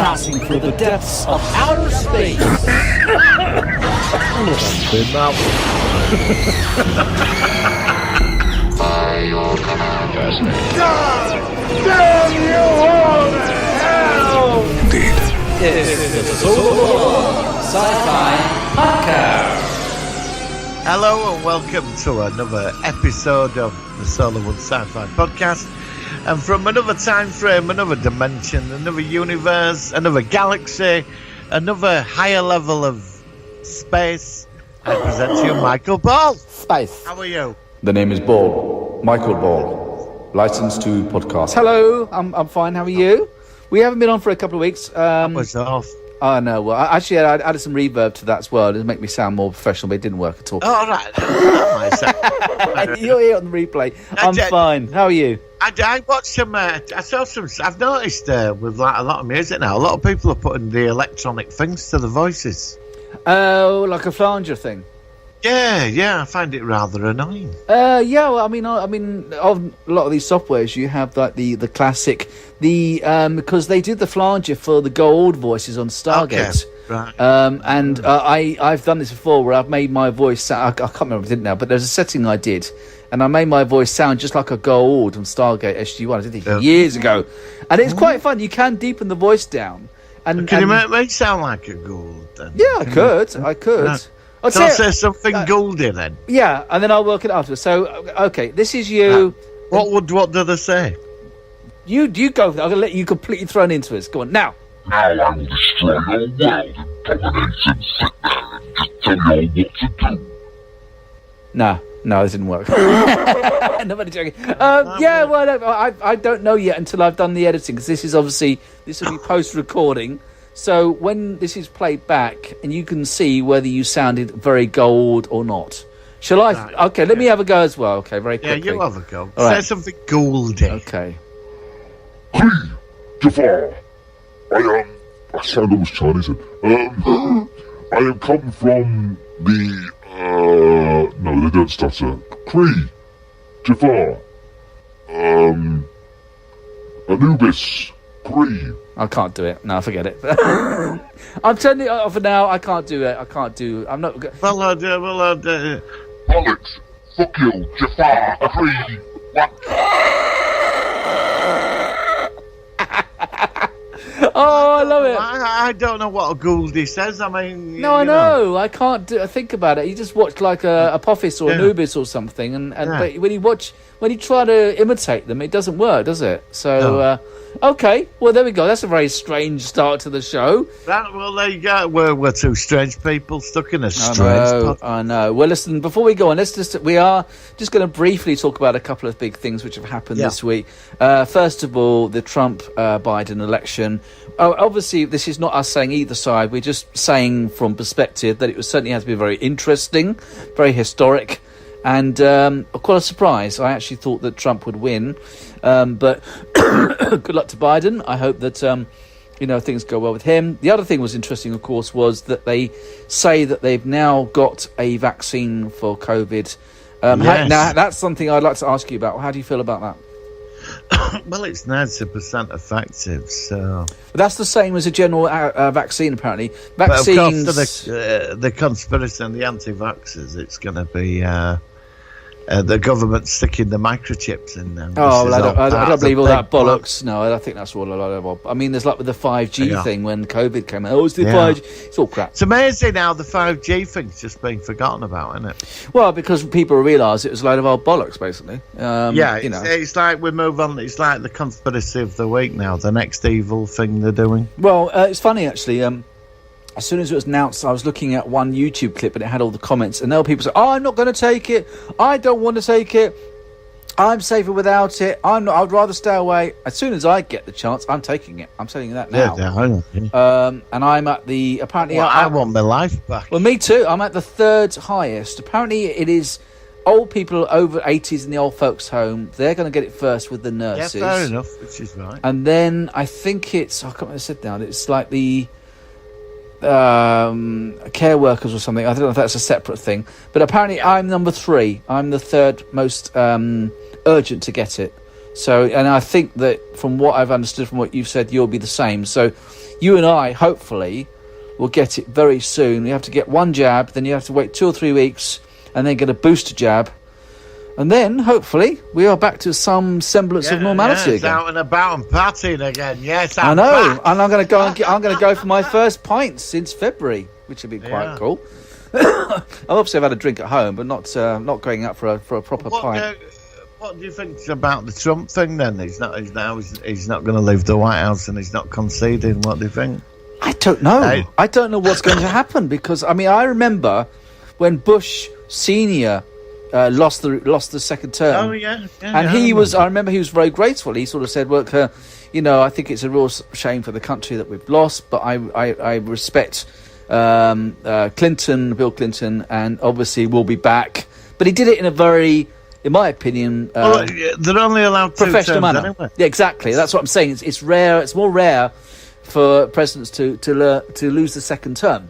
passing through the depths of outer space. God damn you all to hell! Indeed. It's the Sci-Fi Podcast. Hello and welcome to another episode of the Solar One Sci-Fi Podcast. And from another time frame, another dimension, another universe, another galaxy, another higher level of space, I present to you Michael Ball. Space. How are you? The name is Ball. Michael Ball. License to podcast. Hello, I'm fine. How are you? We haven't been on for a couple of weeks. Was off. Oh no, well, actually, I added some reverb to that as well to make me sound more professional, but it didn't work at all. Oh, all right. You're here on the replay. I'm fine. How are you? I watched some. I saw some. I've noticed with like a lot of music now, a lot of people are putting the electronic things to the voices. Oh, like a flanger thing. Yeah, I find it rather annoying. Yeah. Well, I mean, of a lot of these softwares, you have like the classic, because they did the flanger for the gold voices on Stargate. Okay, right. And I've done this before where I've made my voice sound. I can't remember if I did now, but there's a setting I did, and I made my voice sound just like a gold on Stargate SG-1. I did it years ago, and it's quite fun. You can deepen the voice down. And can you make me sound like a gold? Then? Yeah, I could. No. I'll say something goldy then. Yeah, and then I'll work it after. So, okay, this is you. What do they say? You go. I'm gonna let you completely thrown into it. Go on now. Now I will destroy your world and dominate and sit there and just tell you all what to do. No, this didn't work. Nobody joking. Yeah, well, I don't know yet until I've done the editing, because this will be post-recording. So when this is played back, and you can see whether you sounded very gold or not. Shall I? Right, okay, let me have a go as well. Okay, very quickly. Yeah, you have a go. All Say right. something goldy. Okay. Hey, Jafar. I sound almost Chinese. I am come from the, no, they don't stutter. Kree, Jafar, Anubis, Kree. I can't do it. No, forget it. I'm turning it off for now. I can't do it. I'm not. Bollocks, fuck you, Jafar, Kree, Oh, I love it. I don't know what a Goldie says. I mean, No, I know. I can't think about it. You just watch like a Apophis or Anubis or something, and but when you try to imitate them, it doesn't work, does it? So, okay. Well, there we go. That's a very strange start to the show. Well, there you go. We're two strange people stuck in a strange pod. I know. Well, listen, before we go on, we are just going to briefly talk about a couple of big things which have happened this week. First of all, the Trump-Biden election. Obviously, this is not us saying either side. We're just saying from perspective that it certainly has been very interesting, very historic, and quite a surprise. I actually thought that Trump would win, but good luck to Biden. I hope that things go well with him. The other thing was interesting, of course, was that they say that they've now got a vaccine for COVID. Yes. Now, that's something I'd like to ask you about. How do you feel about that? Well, it's 90% effective, so... But that's the same as a general vaccine, apparently. Vaccines... But of course, Vaccines... the conspiracy and the anti-vaxxers, it's going to be the government sticking the microchips in now. Oh, well, I don't believe all that bollocks. No, I think that's all a lot of... I mean, there's like with the 5G thing when COVID came out. Oh, it's the 5G. It's all crap. It's amazing how the 5G thing's just been forgotten about, isn't it? Well, because people realise it was a load of old bollocks, basically. It's like we move on. It's like the conspiracy of the week now, the next evil thing they're doing. Well, it's funny, actually. As soon as it was announced, I was looking at one YouTube clip and it had all the comments, and there were people saying, "Oh, I'm not going to take it. I don't want to take it. I'm safer without it. I'd rather stay away." As soon as I get the chance, I'm taking it. I'm telling you that now. And I'm at the apparently. Well, I want my life back. Well, me too. I'm at the third highest. Apparently, it is old people over 80s in the old folks' home. They're going to get it first with the nurses. Yeah, fair enough. Which is right. And then I think it's I can't remember what I said now. It's like the care workers or something. I don't know if that's a separate thing, but apparently I'm number 3. I'm the third most urgent to get it. So, and I think that from what I've understood from what you've said, you'll be the same. So you and I, hopefully, will get it very soon. You have to get one jab, then you have to wait 2 or 3 weeks, and then get a booster jab. And then, hopefully, we are back to some semblance of normality again. Out and about and partying again. Yes, I know. And I'm going to go. I'm going to go for my first pint since February, which would be quite cool. Obviously, I've had a drink at home, but not going out for a proper pint. What do you think about the Trump thing? Then he's not going to leave the White House, and he's not conceding. What do you think? I don't know. I don't know what's going to happen because I remember when Bush Senior lost the second term. Oh yeah, and I remember he was very grateful. He sort of said, "Look, I think it's a real shame for the country that we've lost, but I respect Bill Clinton, and obviously we'll be back." But he did it in a very, in my opinion, they're only allowed professional manner. Anyway. Yeah, exactly. That's what I'm saying. It's rare. It's more rare for presidents to lose the second term.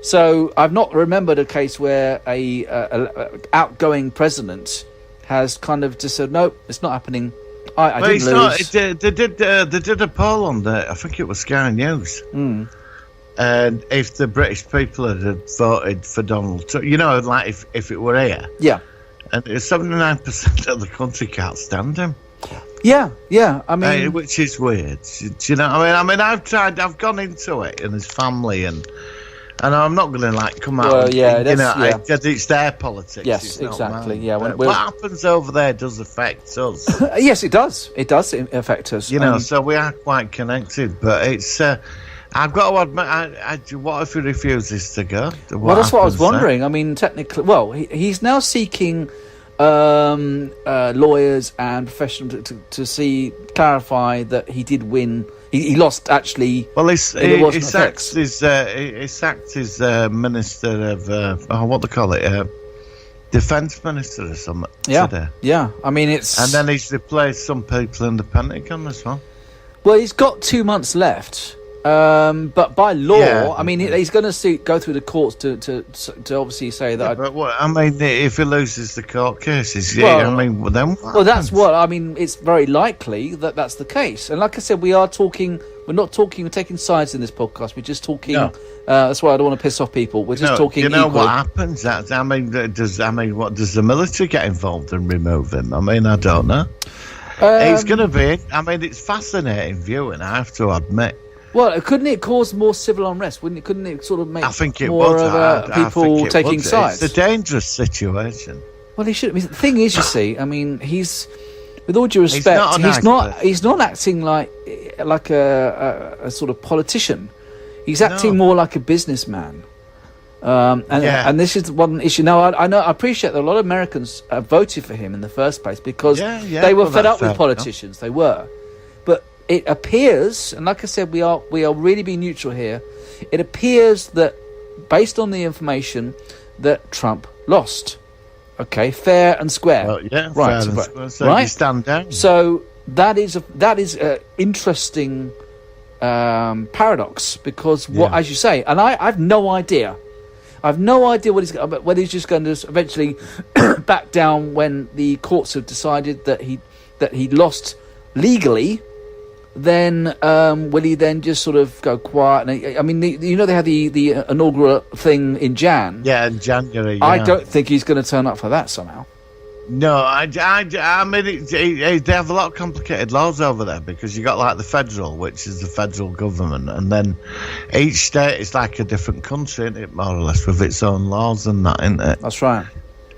So I've not remembered a case where a outgoing president has kind of just said, "No, it's not happening. I didn't lose." They did a poll on I think it was Sky News. And if the British people had voted for Donald Trump, like if it were here, and 79% of the country can't stand him. Yeah. I mean, which is weird. Do you know? I mean, I've gone into it and his family and I'm not going to come out. Well, it's their politics. Yes, exactly. Mine. Yeah. What happens over there does affect us. Yes, it does. It does affect us. So we are quite connected. But it's. I've got to admit, what if he refuses to go? Well, that's what I was wondering. I mean, technically, he's now seeking lawyers and professionals to clarify that he did win. He lost actually. Well, he sacked his minister of what they call it, defense minister or something. Today. Yeah. I mean, and then he's replaced some people in the Pentagon as well. Well, he's got 2 months left. But by law, I mean, he's going to go through the courts to obviously say that. But if he loses the court cases, then what well, that's what I mean. It's very likely that that's the case. And like I said, we're not taking sides in this podcast. We're just talking. No. That's why I don't want to piss off people. We're just talking. You know equally. What happens? Does the military get involved and remove him? I mean, I don't know. It's going to be. I mean, it's fascinating viewing. I have to admit. Well, couldn't it cause more civil unrest? Couldn't it sort of make more of people taking sides? It's a dangerous situation. Well, he should. I mean, the thing is, you see, I mean, he's, with all due respect, he's not acting like a sort of politician. He's acting more like a businessman. And this is one issue. Now, I appreciate that a lot of Americans voted for him in the first place because they were fed up with politicians. They were. It appears, and like I said, we are really being neutral here. It appears that, based on the information, that Trump lost. Okay, fair and square. Well, right, fair and square. So right. You stand down. So that is an interesting paradox because as you say, and I have no idea. I've no idea whether he's just going to eventually back down when the courts have decided that he lost legally. Then will he then just sort of go quiet? And I mean, they had the inaugural thing in Jan. Yeah, in January. Yeah. I don't think he's going to turn up for that somehow. No, I mean, they have a lot of complicated laws over there because you got like the federal, which is the federal government, and then each state is like a different country, isn't it, more or less, with its own laws and that, isn't it? That's right.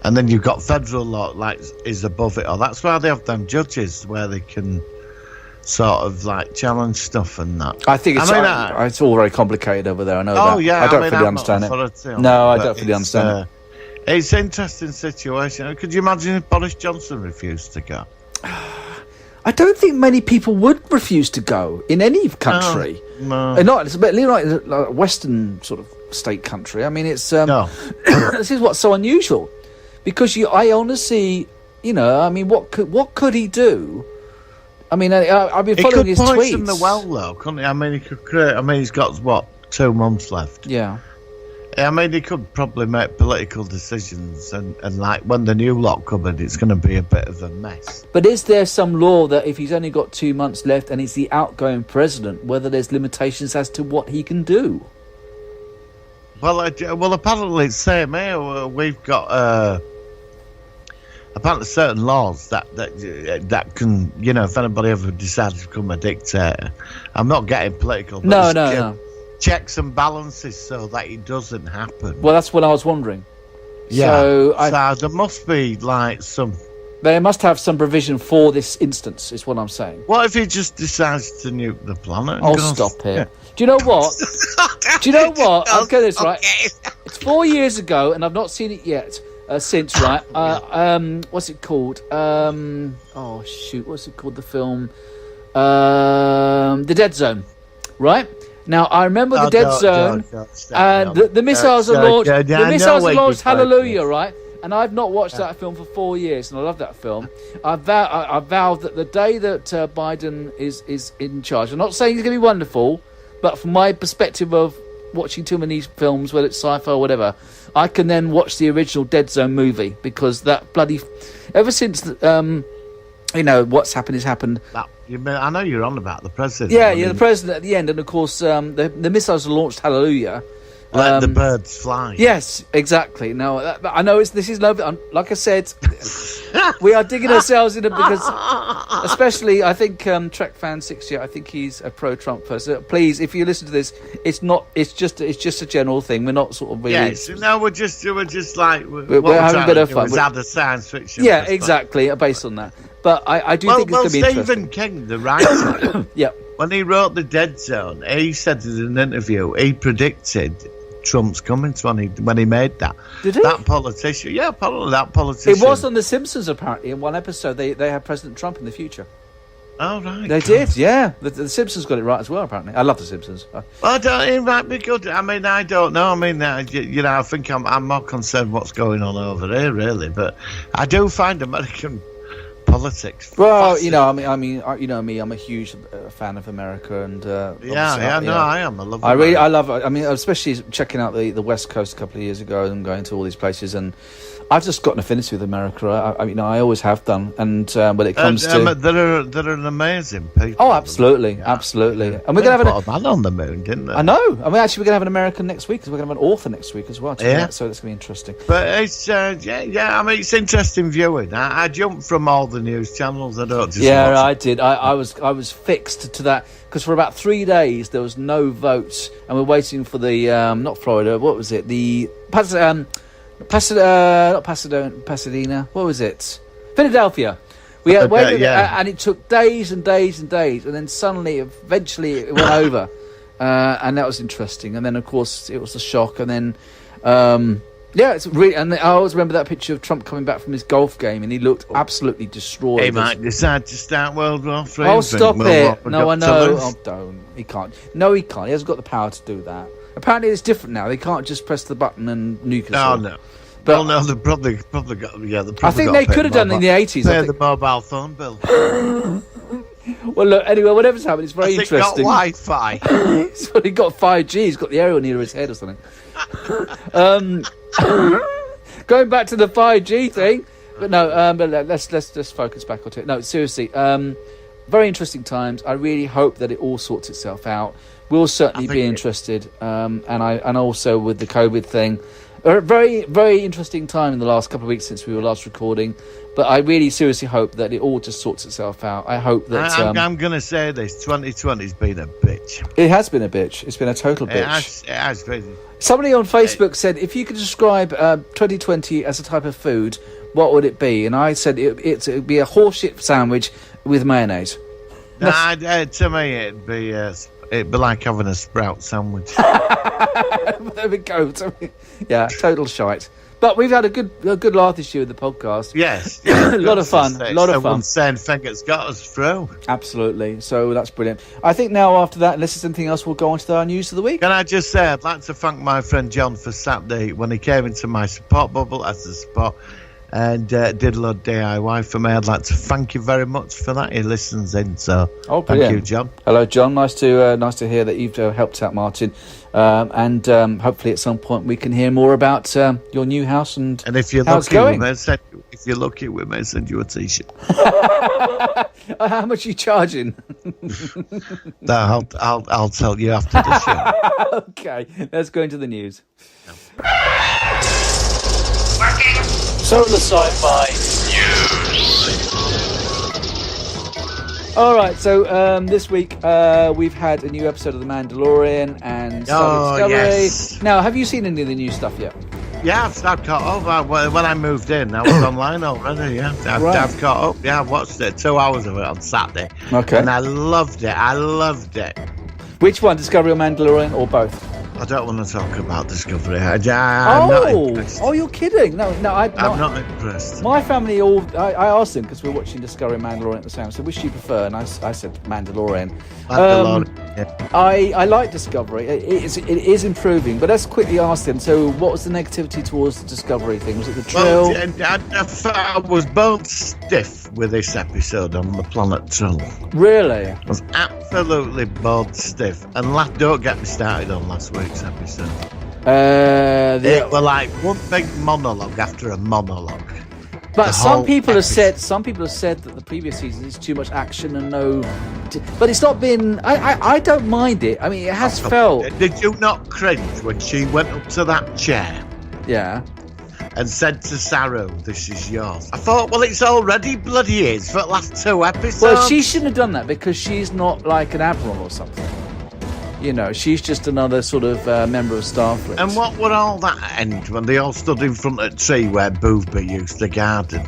And then you've got federal law, like, is above it all. That's why they have them judges where they can sort of like challenge stuff and that. I think it's all very complicated over there. I know that. Yeah, I don't fully understand it. No, I don't fully understand it. It's an interesting situation. Could you imagine if Boris Johnson refused to go? I don't think many people would refuse to go in any country. No. It's a bit like a Western sort of state country. I mean, it's this is what's so unusual because I honestly, I mean, what could he do? I mean, I've been following his tweets. He could poison the well, though, couldn't he? I mean, he could create. I mean, he's got 2 months left. Yeah. I mean, he could probably make political decisions, and like when the new lot come in, it's going to be a bit of a mess. But is there some law that if he's only got 2 months left and he's the outgoing president, whether there's limitations as to what he can do? Well, apparently it's the same here. We've got apparently certain laws that can, you know, if anybody ever decides to become a dictator. I'm not getting political. But No. Checks and balances so that it doesn't happen. Well, that's what I was wondering. Yeah. So there must be like some. They must have some provision for this instance, is what I'm saying. What if he just decides to nuke the planet? Oh, stop it. Do you know what? I'll get this right. It's 4 years ago, and I've not seen it yet. Since, right? What's it called? What's it called? The film, The Dead Zone, right? Now I remember the Dead Zone, and the missiles are launched. The missiles are launched. Hallelujah, right? And I've not watched that film for 4 years, and I love that film. I vowed that the day that Biden is in charge, I'm not saying he's going to be wonderful, but from my perspective of watching too many films, whether it's sci-fi or whatever, I can then watch the original Dead Zone movie, because that bloody... Ever since, what's happened has happened. I know you're on about the president. Yeah, the president at the end, and of course the missiles are launched, hallelujah. Let the birds fly. Yes, exactly. Now, I know this is no... Like I said, we are digging ourselves in it because... Especially, I think Trek Fan 60, I think he's a pro-Trump person. Please, if you listen to this, it's just a general thing. We're not sort of really... Yes, no, we're just like... We're having a bit of fun. It's other science fiction. Yeah, exactly, based on that. But I do think it's going to be interesting. Stephen King, the writer, yeah, when he wrote The Dead Zone, he said in an interview, he predicted Trump's coming when he made that. Did he? That politician, yeah, probably that politician. It was on The Simpsons, apparently, in one episode. They have President Trump in the future. Oh, right. They did, yeah. The Simpsons got it right as well, apparently. I love The Simpsons. It might be good. I mean, I don't know. I mean, I think I'm more concerned what's going on over here, really. But I do find American politics. Well, you know me. I'm a huge fan of America, and I am. I love. I love. I mean, especially checking out the West Coast a couple of years ago and going to all these places, and I've just got an affinity with America. I always have done, and when it comes to they're an amazing people. Oh, absolutely, absolutely. And we're gonna have a man on the moon, didn't they? I know. I mean, actually, we're gonna have an American next week because we're gonna have an author next week as well. Yeah. So that's gonna be interesting. But it's I mean, it's interesting viewing. I jumped from all the news channels. I don't just watch. I did. I was fixed to that because for about 3 days there was no votes, and we're waiting for the not Florida. What was it? The Pasadena. What was it? Philadelphia. We had waited, and it took days and days and days, and then suddenly, eventually, it went over, and that was interesting. And then, of course, it was a shock, and then. It's really, and I always remember that picture of Trump coming back from his golf game, and he looked absolutely destroyed. He might decide to start World War III. Oh, stop it! No, I know. Oh, don't. He can't. No, he can't. He hasn't got the power to do that. Apparently, it's different now. They can't just press the button and nuke us. Oh no. But no, they probably got. Yeah, I think they could have done it in the 80s. Pay the mobile phone bill. Well, look. Anyway, whatever's happened, it's very interesting. Got Wi-Fi. He got 5G. He's got the aerial near his head or something. Going back to the 5G thing, but no. But let's just focus back onto it. No, seriously. Very interesting times. I really hope that it all sorts itself out. We'll certainly be interested. And also with the COVID thing. A very, very interesting time in the last couple of weeks since we were last recording, but I really seriously hope that it all just sorts itself out. I hope that... I'm going to say this, 2020's been a bitch. It has been a bitch. It's been a total bitch. It has been. Somebody on Facebook said, if you could describe 2020 as a type of food, what would it be? And I said it would be a horseshit sandwich with mayonnaise. To me, it'd be like having a sprout sandwich. There we go. Yeah, total shite. But we've had a good laugh this year with the podcast. Yes. A lot of fun. One sane thing that's got us through. Absolutely. So that's brilliant. I think now after that, unless there's anything else, we'll go on to our news of the week. Can I just say, I'd like to thank my friend John for Saturday when he came into my support bubble as a support. and did a lot of DIY for me. I'd like to thank you very much for that. He listens in, so thank you, John. Hello, John. Nice to hear that you've helped out Martin, and hopefully at some point we can hear more about your new house and if you're how it's lucky, going. if you're lucky, we may send you a T-shirt. How much are you charging? No, I'll tell you after the show. Okay, let's go into the news. Solar Sci-Fi All right, so this week we've had a new episode of The Mandalorian and Star Discovery. Yes. Now, have you seen any of the new stuff yet? Yeah, I've caught up. When I moved in, I was online already, yeah. I've caught up. Yeah, I've watched it. 2 hours of it on Saturday. Okay. And I loved it. Which one, Discovery or Mandalorian, or both? I don't want to talk about Discovery. I'm not impressed. You're kidding. No, I'm not impressed. My family I asked them, because we were watching Discovery and Mandalorian at the same time, so which do you prefer? And I said Mandalorian. Yeah. I like Discovery. It is improving, but let's quickly ask them. So, what was the negativity towards the Discovery thing? Was it the Trill? Well, I was bone stiff with this episode on the planet Trill. Really? I was absolutely bone stiff. And don't get me started on last week's episode. It were like one big monologue after a monologue. But some people have said that the previous season is too much action and no. But it's not been. I don't mind it. I mean, it has felt. Did you not cringe when she went up to that chair? Yeah. And said to Saru, "This is yours." I thought, well, it's already bloody is for the last 2 episodes. Well, she shouldn't have done that because she's not like an admiral or something. You know, she's just another sort of member of Starfleet. And what would all that end when they all stood in front of a tree where Boothby used the garden?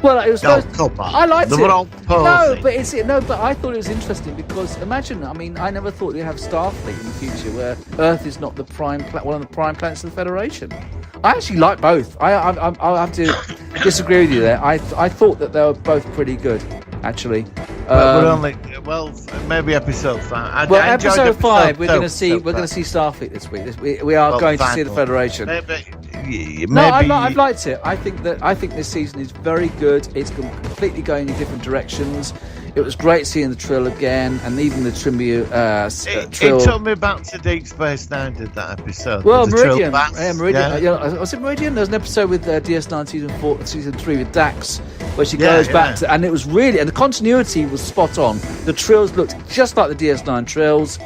Well, it was. I liked it. They were all posing. But I thought it was interesting because imagine. I mean, I never thought we'd have Starfleet in the future where Earth is not the one of the prime planets of the Federation. I actually like both. I'll have to disagree with you there. I thought that they were both pretty good, actually. Maybe episode 5. Episode 5, we're going to see Starfleet this week. We are going to see the Federation. Maybe. No, I've liked it. I think this season is very good. It's completely going in different directions. It was great seeing the Trill again, and even the Trill. It took me back to Deep Space Nine. Did that episode? Well, Meridian. Meridian. Yeah. Was it Meridian? There's an episode with DS9 season 3 with Dax, where she goes back to, and it was really, and the continuity was spot on. The Trills looked just like the DS9 Trills.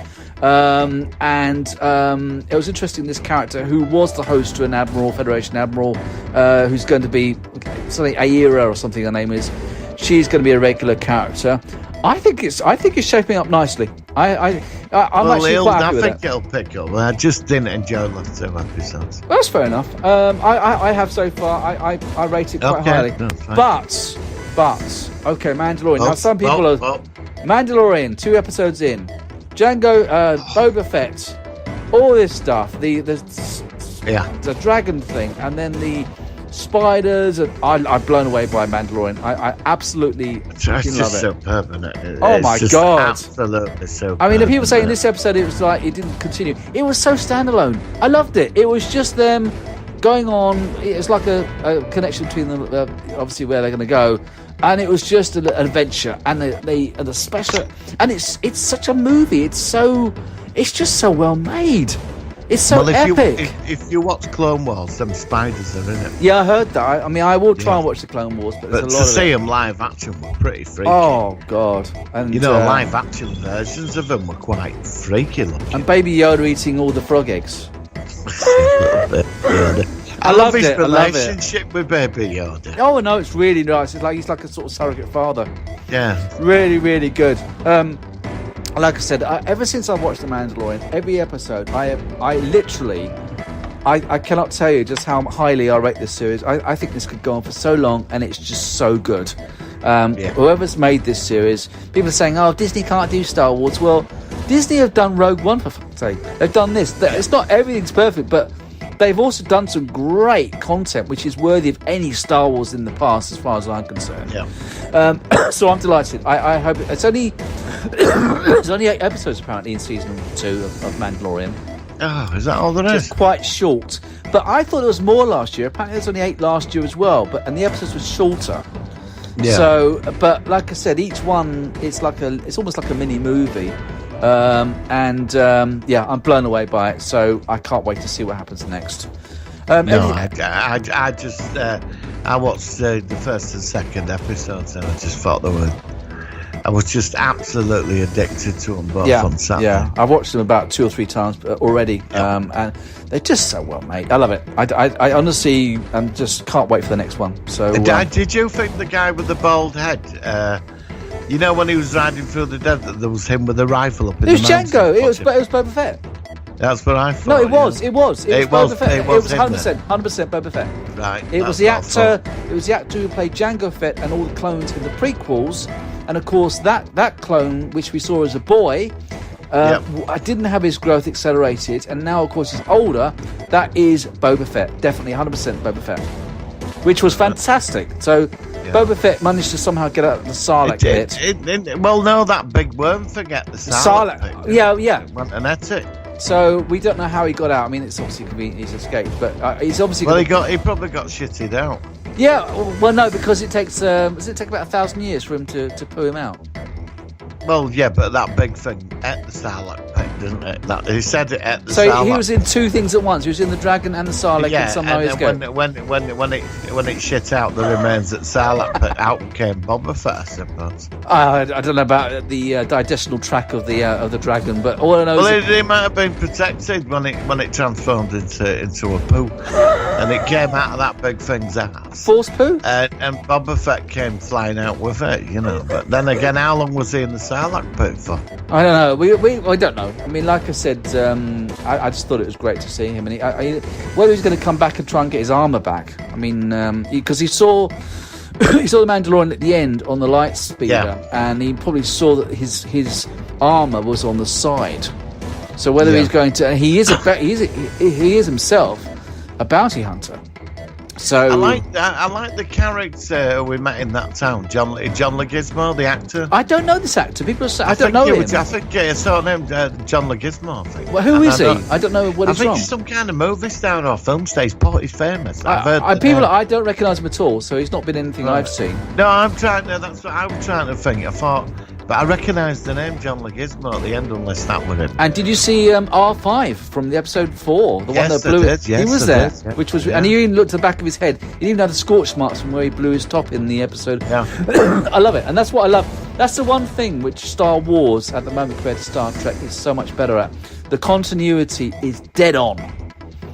It was interesting, this character who was the host to an admiral, Federation admiral, who's going to be something Aira or something her name is. She's going to be a regular character. I think it's shaping up nicely. I'm actually quite happy with it. I think it'll pick up. I just didn't enjoy the last 2 episodes. That's fair enough. I have so far. I rate it quite highly. No, but okay, Mandalorian. Now some people are Mandalorian. 2 episodes in. Django, Boba Fett, all this stuff, the dragon thing, and then the spiders. And I'm blown away by Mandalorian. I absolutely fucking love it. Superb, isn't it? Oh my god! Absolutely superb. I mean, the people saying in this episode it was like it didn't continue. It was so standalone. I loved it. It was just them going on. It's like a connection between them, obviously where they're going to go. And it was just an adventure, and the special, and it's such a movie. It's just so well made. It's so epic. If you watch Clone Wars, them spiders are in it. Yeah, I heard that. I mean, I will try and watch the Clone Wars, but there's a lot to see them live action were pretty freaky. Oh god! And live action versions of them were quite freaky looking. And Baby Yoda eating all the frog eggs. I love his relationship with Baby Yoda. Oh no, it's really nice. It's like he's like a sort of surrogate father. Yeah, really, really good. Like I said, ever since I watched The Mandalorian, every episode, I literally cannot tell you just how highly I rate this series. I think this could go on for so long, and it's just so good. Whoever's made this series, people are saying, "Oh, Disney can't do Star Wars." Well, Disney have done Rogue One, for fuck's sake. They've done this. It's not everything's perfect, but they've also done some great content, which is worthy of any Star Wars in the past, as far as I'm concerned. Yeah. So I'm delighted. I hope it's only there's only 8 episodes apparently in season 2 of Mandalorian. Oh, is that all there is? Just quite short, But I thought it was more last year. Apparently, there's only 8 last year as well. And the episodes were shorter. Yeah. So, but like I said, each one it's almost like a mini movie. I'm blown away by it. So I can't wait to see what happens next. I watched the first and second episodes, and I just thought I was just absolutely addicted to them both on Saturday. Yeah, I've watched them about 2 or 3 times already, and they're just so well made. I love it. I honestly just can't wait for the next one. So, did you think the guy with the bald head? When he was riding through the desert, there was him with a rifle up in the mountains. It was Django. It was Boba Fett. That's what I thought. No, it was Boba Fett. It was 100% Boba Fett. Right. It was the actor. It was the actor who played Jango Fett and all the clones in the prequels. And of course, that clone, which we saw as a boy, I didn't have his growth accelerated, and now, of course, he's older. That is Boba Fett, definitely 100% Boba Fett, which was fantastic. So, Boba Fett managed to somehow get out of the Sarlacc pit. That big worm forget the Sarlacc pit. Yeah. And that's it. So we don't know how he got out. I mean, it's obviously convenient he's escaped, but he's obviously. Well, he probably got shitted out. Yeah, well, no, because it takes. Does it take about 1,000 years for him to poo him out? Well, yeah, but that big thing at the Sarlacc pit, didn't it? He said it at the Sarlacc. So he was in 2 things at once. He was in the dragon and the Sarlacc, and somehow he escaped. When it shit out the remains at Sarlacc pit, out came Boba Fett, I suppose. I don't know about the digestional tract of the dragon, but all I know is it might have been protected when it transformed into a poo, and it came out of that big thing's ass. Force poo. And Boba Fett came flying out with it, But then again, how long was he in the Sarlacc pit for? I don't know. I don't know. I mean, like I said, I just thought it was great to see him, and whether he's going to come back and try and get his armor back. I mean, because he saw the Mandalorian at the end on the light speeder, and he probably saw that his armor was on the side. So whether he's going to, he is himself a bounty hunter. So I like the character we met in that town, John Leguizamo, the actor. I don't know this actor. People say I don't know him. I think I saw him, John Leguizamo. I think. Well, who is he? I don't know what he's from. I think he's some kind of movie star or film star. He's famous. I don't recognise him at all. So he's not been anything I've seen. No, that's what I'm trying to think. I thought. But I recognised the name John Leguizamo at the end, unless that was him. And did you see R5 from the episode 4? The one that blew it? He was there, which was, and he even looked at the back of his head. He even had the scorch marks from where he blew his top in the episode. Yeah. I love it, and that's what I love. That's the one thing which Star Wars at the moment compared to Star Trek is so much better at. The continuity is dead on.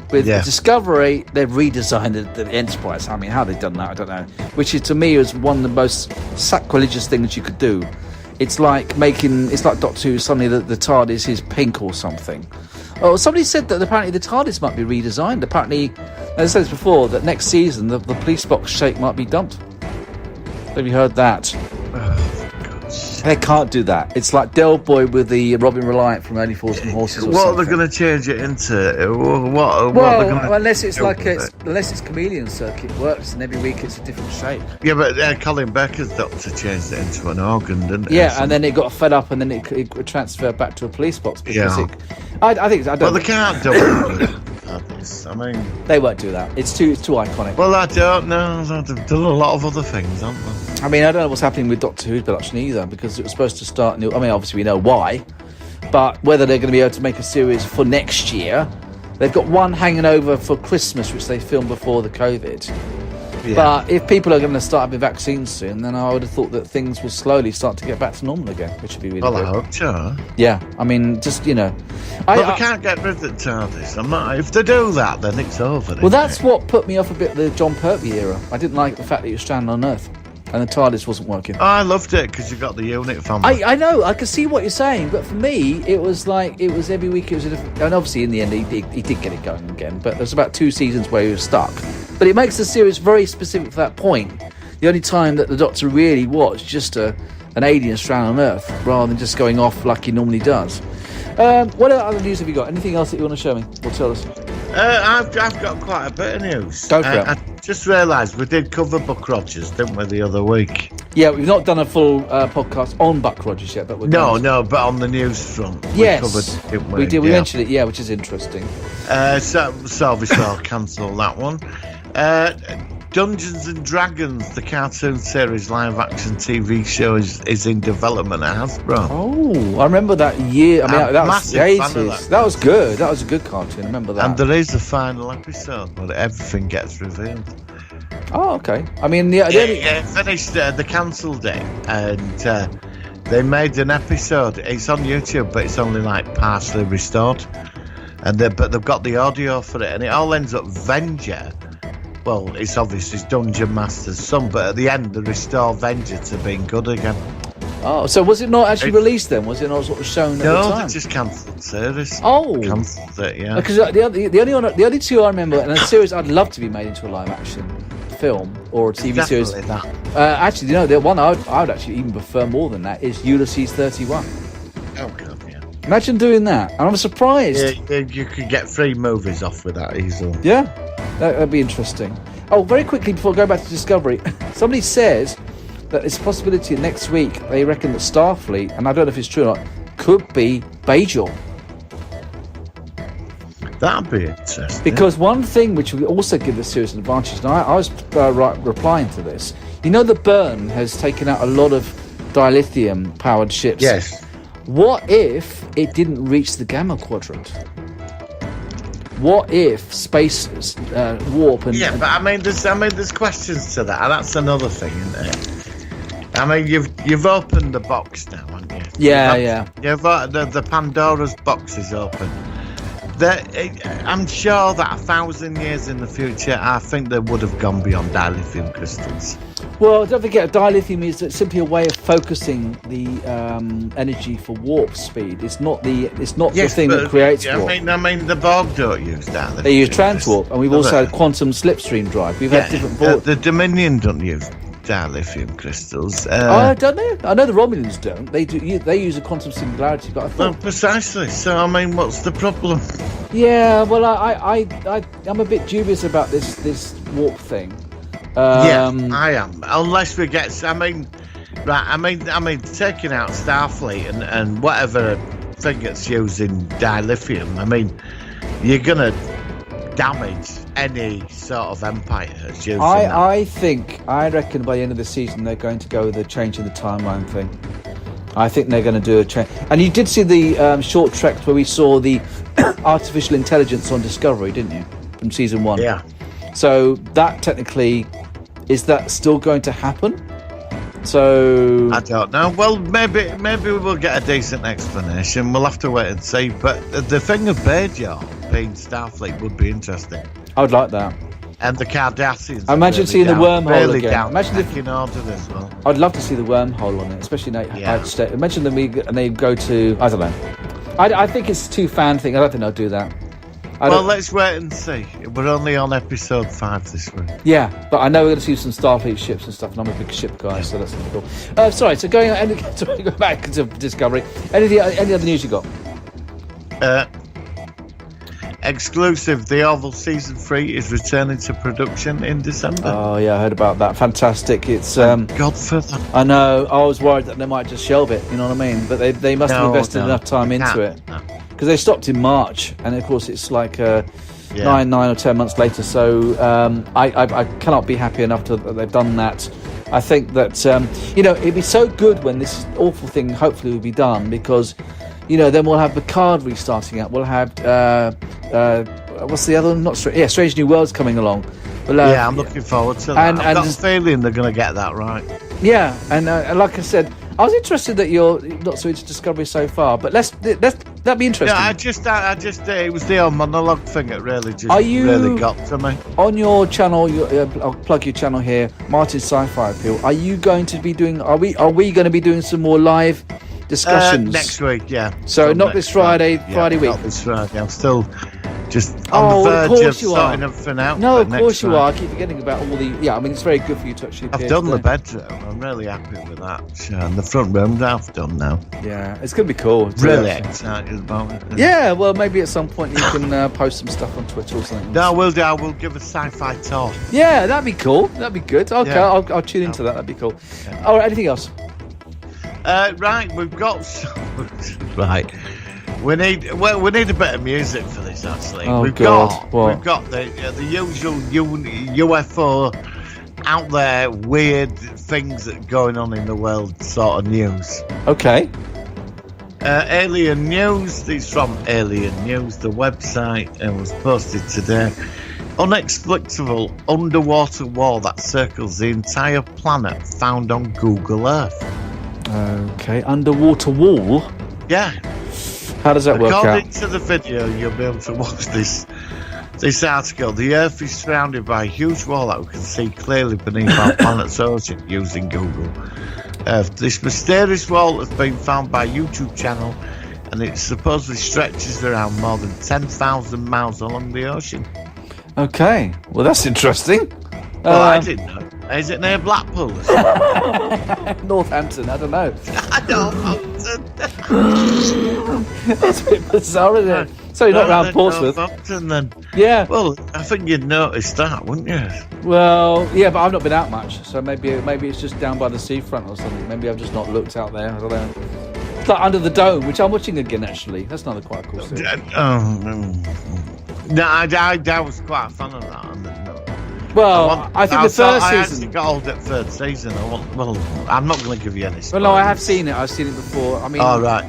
With Discovery, they've redesigned the Enterprise. I mean, how they've done that, I don't know. Which is, to me, is one of the most sacrilegious things you could do. It's like Doctor Who, suddenly the TARDIS is pink or something. Oh, somebody said that apparently the TARDIS might be redesigned. Apparently, as I said before, that next season the police box shape might be dumped. Have you heard that? They can't do that. It's like Del Boy with the Robin Reliant from Only Fools and Horses. Or what something. are they going to change it into? Unless it's Chameleon Circuit works, and every week it's a different shape. Yeah, but Colin Becker's Doctor changed it into an organ, didn't it? Yeah, and then it got fed up, and then it transferred back to a police box because I think. Well, they can't do it. I mean, they won't do that. It's too iconic. Well, I don't know. They've done a lot of other things, haven't they? I mean, I don't know what's happening with Doctor Who's production either, because it was supposed to start new. I mean, obviously we know why, but whether they're going to be able to make a series for next year, they've got one hanging over for Christmas, which they filmed before the COVID. Yeah. But if people are going to start having vaccines soon, then I would have thought that things will slowly start to get back to normal again, which would be really good. I hope so. Yeah, I mean, just, But they can't get rid of the TARDIS. If they do that, then it's over. Well, that's what put me off a bit of the John Pertwee era. I didn't like the fact that he was stranded on Earth and the TARDIS wasn't working. I loved it because you got the unit family. I know, I can see what you're saying, but for me, it was every week it was a different. And obviously, in the end, he did get it going again. But there's about 2 seasons where he was stuck. But it makes the series very specific for that point. The only time that the Doctor really was just an alien stranded on Earth, rather than just going off like he normally does. What other news have you got? Anything else that you want to show me or tell us? I've got quite a bit of news. Go for it. I just realised we did cover Buck Rogers, didn't we, the other week? Yeah, we've not done a full podcast on Buck Rogers yet, but we're going to. But on the news front, yes, we covered it, didn't we? We did. We mentioned it, yeah, which is interesting. So obviously I'll cancel that one. Dungeons and Dragons, the cartoon series live-action TV show, is in development at Hasbro. Oh, I remember that year. I mean, that was the massive fan of 80s. That was good. That was a good cartoon. I remember that. And there is a final episode where everything gets revealed. Oh, okay. I mean, finished the cancelled it, and they made an episode. It's on YouTube, but it's only like partially restored. But they've got the audio for it, and it all ends up Venger. Well, it's obviously Dungeon Master's son, but at the end they restore Venger to being good again. Oh, so was it not actually released then? Was it not sort of shown at the time? No, they just cancelled the series. Oh, cancelled it, yeah. Because the only two I remember, and a series I'd love to be made into a live action film or a TV series. That. Actually, the one I would actually even prefer more than that is Ulysses 31. Oh God, yeah. Imagine doing that, and I'm surprised. Yeah, you could get 3 movies off with that easily. Yeah, that'd be interesting. Oh, very quickly before going back to Discovery, somebody says that it's a possibility next week they reckon that Starfleet, and I don't know if it's true or not, could be Bajor. That'd be interesting. Because one thing which will also give the series an advantage, and I was replying to this, the Burn has taken out a lot of dilithium-powered ships. Yes. What if it didn't reach the Gamma Quadrant? What if space warp and... Yeah, but I mean, there's questions to that. That's another thing, isn't it? I mean, you've opened the box now, haven't you? Yeah. The Pandora's box is open. I'm sure that 1,000 years in the future, I think they would have gone beyond dilithium crystals. Well, don't forget, dilithium is simply a way of focusing the energy for warp speed. It's not the thing that creates warp. I mean, the Borg don't use dilithium. They use transwarp, and we've also had quantum slipstream drive. We've had different. The Dominion don't use dilithium crystals. Don't they? I know the Romulans don't. They do. They use a quantum singularity, but I thought. Well, precisely. So I mean, what's the problem? Yeah. Well, I'm a bit dubious about this warp thing. I am. Unless we get, I mean, taking out Starfleet and whatever thing that's using dilithium. I mean, you're gonna damage any sort of empire that's using I reckon by the end of the season they're going to go with the change in the timeline thing. I think they're going to do a change. And you did see the short trek where we saw the artificial intelligence on Discovery, didn't you? From season 1. Yeah. So that technically, is that still going to happen? So I don't know. Well, maybe we'll get a decent explanation. We'll have to wait and see. But the thing of Bajor being Starfleet would be interesting. I would like that. And the Cardassians. I imagine really seeing the wormhole really again. Down, imagine if in order as well. I'd love to see the wormhole on it, especially now. Imagine them and they go to, I don't know. I think it's too fan thing. I don't think they'll do that. Well, let's wait and see. We're only on episode 5 this week. Yeah, but I know we're going to see some Starfleet ships and stuff, and I'm a big ship guy, so that's cool. Sorry, so going back to Discovery. Any other news you got? Exclusive, The Orville Season 3 is returning to production in December. Oh, yeah, I heard about that. Fantastic. It's God for them. I know. I was worried that they might just shelve it, you know what I mean? But they must have invested enough time into it. Because they stopped in March, and of course it's like 9 or 10 months later. So I cannot be happy enough that they've done that. I think that it'd be so good when this awful thing hopefully will be done, because then we'll have Picard restarting out. We'll have what's the other one? Strange New Worlds coming along. I'm looking forward to that. I've got a feeling they're going to get that right. Yeah, and like I said, I was interested that you're not so into Discovery so far, but that'd be interesting. Yeah, I just it was the old monologue thing that really really got to me. On your channel, I'll plug your channel here, Martin's Sci-Fi Appeal. Are you going to be doing? Are we going to be doing some more live discussions next week? Yeah. So not this Friday, Friday week. Not this Friday. I'm still just on the verge of sorting are. everything out. No, of course you are. I keep forgetting about all the... Yeah, I mean, it's very good for you to actually... I've done the bedroom. I'm really happy with that. And the front room I've done now. Yeah, it's going to be cool. Really excited about it. Yeah, well, maybe at some point you can post some stuff on Twitter or something. No, I will do. I will give a sci-fi tour. Yeah, that'd be cool. That'd be good. Okay, yeah. I'll tune into that. That'd be cool. Yeah. All right, anything else? Right, we've got... right. We need a bit of music for this, actually. Oh, we've got the usual UFO out there weird things that are going on in the world sort of news. Okay. Alien News. This is from Alien News, the website, and was posted today. Unexplicable underwater wall that circles the entire planet found on Google Earth. Okay, underwater wall? Yeah. How does that work out? According to the video, you'll be able to watch this article. The Earth is surrounded by a huge wall that we can see clearly beneath our planet's ocean using Google Earth. This mysterious wall has been found by a YouTube channel, and it supposedly stretches around more than 10,000 miles along the ocean. Okay, well that's interesting. Well, I didn't know. Is it near Blackpool or something? Northampton, I don't know. Northampton. That's a bit bizarre, isn't it? So you're not around Portsmouth. Northampton, then. Yeah. Well, I think you'd notice that, wouldn't you? Well, yeah, but I've not been out much, so maybe it's just down by the seafront or something. Maybe I've just not looked out there. I don't know. It's like Under the Dome, which I'm watching again, actually. That's another quite cool series. No, I was quite a fan of that. Well, I think the first season... I actually got old at third season. I'm not going to give you any spoilers. Well, no, I have seen it. I've seen it before. I mean... Oh, right.